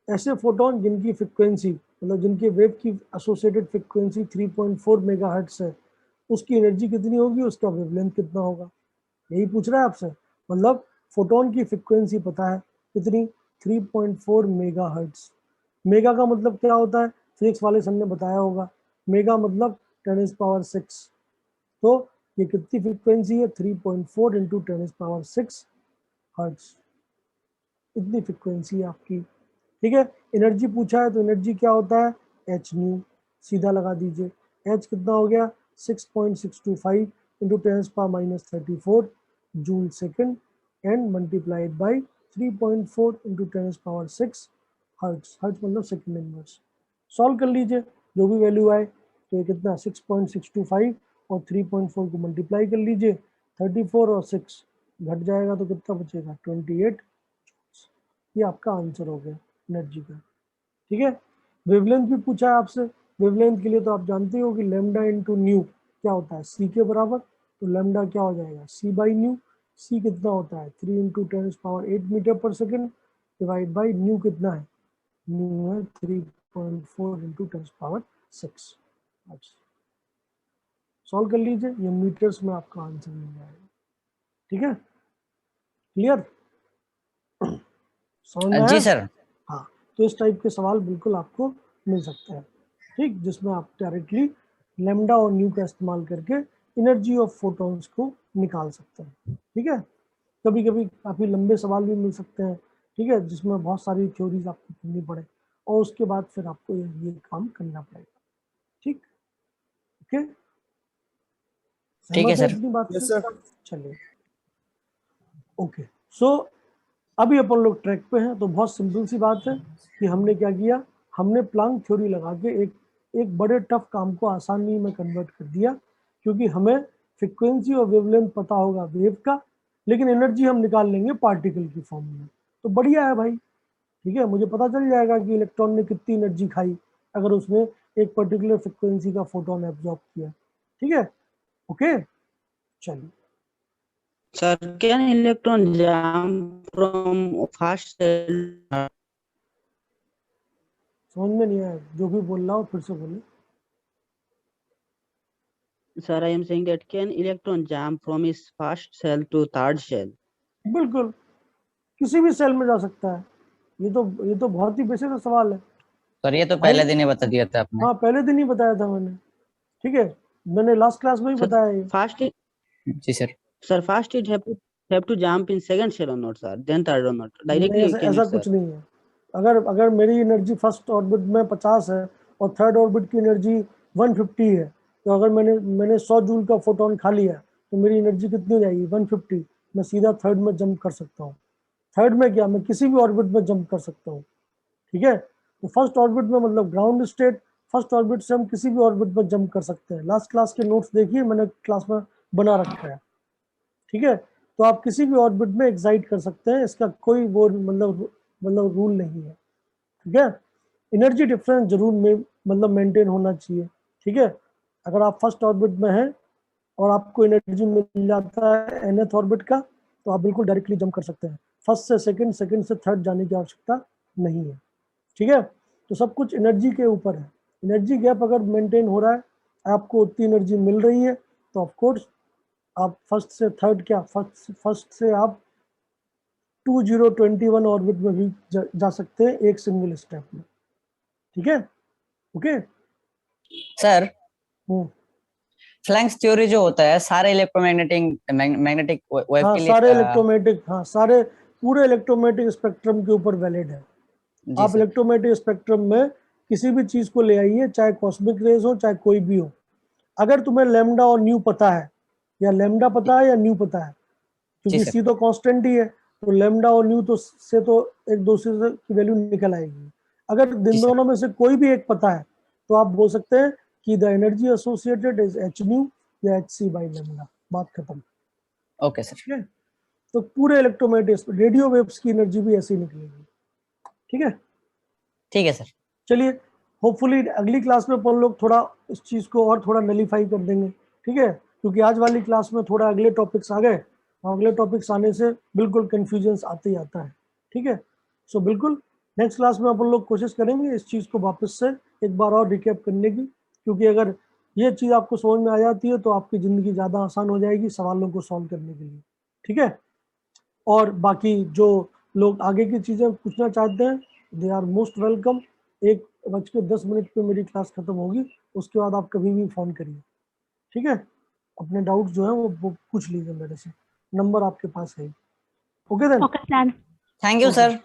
ऐसे फोटोन जिनकी फ्रिक्वेंसी मतलब जिनके वेव की एसोसिएटेड फ्रिक्वेंसी 3.4 मेगाहर्ट्ज है, उसकी एनर्जी कितनी होगी, उसका वेवलेंथ कितना होगा। यही पूछ रहा है आपसे। मतलब फोटोन की फ्रिक्वेंसी पता है कितनी, 3.4 मेगाहर्ट्ज। मेगा का मतलब क्या होता है, फिजिक्स वाले सर ने बताया होगा। मेगा मतलब 10⁻⁶। तो ये कितनी फ्रिक्वेंसी है, 3.4 इंटू 10⁻⁶ हर्ट्ज। इतनी फ्रिक्वेंसी है आपकी। ठीक है, एनर्जी पूछा है तो एनर्जी क्या होता है, एच न्यू। सीधा लगा दीजिए, एच कितना हो गया, 6.625 into 10⁻34 joule second and multiplied by 3.4 into 10⁻⁶ hertz. Hertz मतलब सेकेंड इनवर्स। सॉल्व कर लीजिए, जो भी वैल्यू आए। तो ये कितना 6.625 और 3.4 को मल्टीप्लाई कर लीजिए, 34 और 6 घट जाएगा तो कितना बचेगा, 28। ये आपका आंसर हो गया एनर्जी का। ठीक है, वेवलेंथ भी पूछा है आपसे। वेवलेंथ के लिए तो आप जानते हो कि लैम्डा इंटू न्यू क्या होता है, सी के बराबर। तो लैम्डा क्या हो जाएगा, सी बाई न्यू। सी कितना होता है, 3 इंटू 10⁸ मीटर पर सेकेंड डिवाइड बाई न्यू कितना है, न्यू है 3.4 इंटू 10⁻⁶। सॉल्व कर लीजिए, ये मीटर्स में आपका आंसर मिल जाएगा। ठीक है, क्लियर? समझ में जी आया? सर। हाँ, तो इस टाइप के सवाल बिल्कुल आपको मिल सकते हैं। ठीक, जिसमें आप डायरेक्टली लैम्डा और न्यू का इस्तेमाल करके एनर्जी ऑफ फोटॉन्स को निकाल सकते हैं। ठीक है, कभी कभी काफ़ी लंबे सवाल भी मिल सकते हैं। ठीक है, जिसमें बहुत सारी थ्योरीज आपको करनी पड़े और उसके बाद फिर आपको ये काम करना पड़ेगा। ठीक, ओके, ठीक है सहमत है सर। इतनी बात यस से? सर। चलिए, ओके। सो अभी अपन लोग ट्रैक पे हैं। तो बहुत सिंपल सी बात है कि हमने क्या किया, हमने प्लांक थ्योरी लगा के एक बड़े टफ काम को आसानी में कन्वर्ट कर दिया, क्योंकि हमें फ्रिक्वेंसी और वेवलेंथ पता होगा वेव का, लेकिन एनर्जी हम निकाल लेंगे पार्टिकल की फॉर्म में। तो बढ़िया है भाई। ठीक है, मुझे पता चल जाएगा कि इलेक्ट्रॉन ने कितनी एनर्जी खाई अगर उसने एक पर्टिकुलर फ्रिक्वेंसी का फोटोन एब्जॉर्ब किया। ठीक है, ओके, चलिए। Sir, can electron jump from fast cell? समझ में नहीं आया, जो भी बोल रहा हो फिर से बोले। Sir, I am saying that can electron jump from its first cell to third cell? बिल्कुल, किसी भी सेल में जा सकता है। ये तो बहुत ही बेसिक सवाल है। सर ये तो पहले दिन ही बता दिया था आपने। हाँ, पहले दिन ही बताया था मैंने। ठीक है, मैंने लास्ट क्लास में ही Sir, बताया ये। first it, जी sir. sir, first it have to jump in second cell or not, sir? Then third or not? नहीं, Directly ऐसा can ऐसा it, sir? कुछ नहीं है। अगर मेरी एनर्जी फर्स्ट ऑर्बिट में 50 है और थर्ड ऑर्बिट की एनर्जी 150 है, तो अगर मैंने 100 जूल का फोटोन खा लिया तो मेरी एनर्जी कितनी हो जाएगी, 150। मैं सीधा थर्ड में जंप कर सकता हूँ। थर्ड में क्या, मैं किसी भी ऑर्बिट में जंप कर सकता हूँ, ठीक है। तो फर्स्ट ऑर्बिट में मतलब ग्राउंड स्टेट, फर्स्ट ऑर्बिट से हम किसी भी ऑर्बिट में जंप कर सकते हैं। लास्ट क्लास के नोट्स देखिए, मैंने क्लास में बना रखा है, ठीक है। तो आप किसी भी ऑर्बिट में एक्साइट कर सकते हैं, इसका कोई वो मतलब रूल नहीं है, ठीक है। एनर्जी डिफरेंस जरूर मतलब मेंटेन होना चाहिए, ठीक है। अगर आप फर्स्ट ऑर्बिट में हैं और आपको एनर्जी मिल जाता है nth ऑर्बिट का, तो आप बिल्कुल डायरेक्टली जंप कर सकते हैं। फर्स्ट से सेकंड, सेकंड से थर्ड जाने की आवश्यकता नहीं है, ठीक है। तो सब कुछ एनर्जी के ऊपर है। एनर्जी गैप अगर मेंटेन हो रहा है, आपको उतनी एनर्जी मिल रही है, तो ऑफ कोर्स आप फर्स्ट से थर्ड क्या, फर्स्ट से आप 2021 ऑर्बिट में भी जा सकते हैं एक सिंगल स्टेप में, ठीक है। ओके सर, फ्लैंक्स थ्योरी जो होता है सारे मैग्नेटिक वेव हाँ, के लिए सारे इलेक्ट्रोमैग्नेटिक, हाँ सारे पूरे इलेक्ट्रोमैग्नेटिक स्पेक्ट्रम के ऊपर वैलिड है। आप इलेक्ट्रोमैग्नेटिक स्पेक्ट्रम में किसी भी चीज को ले आइए, चाहे कॉस्मिक रेज हो चाहे कोई भी हो, अगर तुम्हें लैम्डा और न्यू पता है, या लैम्डा पता है या न्यू पता है, क्योंकि सी तो कांस्टेंट ही है, तो लैम्डा और न्यू तो से तो एक दूसरे की वैल्यू निकल आएगी। अगर इन दोनों में से कोई भी एक पता है, तो आप बोल सकते हैं कि the energy associated is H nu या एच सी बाई लैम्डा, बात खत्म। ओके सर, ठीक है। तो पूरे इलेक्ट्रोमैग्नेटिक रेडियो वेव्स की एनर्जी भी ऐसी निकलेगी, ठीक है। ठीक है सर। चलिए, होपफुली अगली क्लास में अपन लोग थोड़ा इस चीज को और थोड़ा नलीफाई कर देंगे, ठीक है, क्योंकि आज वाली क्लास में थोड़ा अगले टॉपिक्स आ गए, और अगले टॉपिक्स आने से बिल्कुल कंफ्यूजन आते ही आता है, ठीक है। सो बिल्कुल नेक्स्ट क्लास में अपन लोग कोशिश करेंगे इस चीज को वापस से एक बार और रिकैप करने की, क्योंकि अगर ये चीज आपको समझ में आ जाती है तो आपकी जिंदगी ज्यादा आसान हो जाएगी सवालों को सॉल्व करने के लिए, ठीक है। और बाकी जो लोग आगे की चीजें पूछना चाहते हैं, दे आर मोस्ट वेलकम। 1:10 पे मेरी क्लास खत्म होगी, उसके बाद आप कभी भी फोन करिए, ठीक है। अपने डाउट्स जो है वो पूछ लीजिए मेरे से, नंबर आपके पास है। Okay then, okay sir, thank you sir.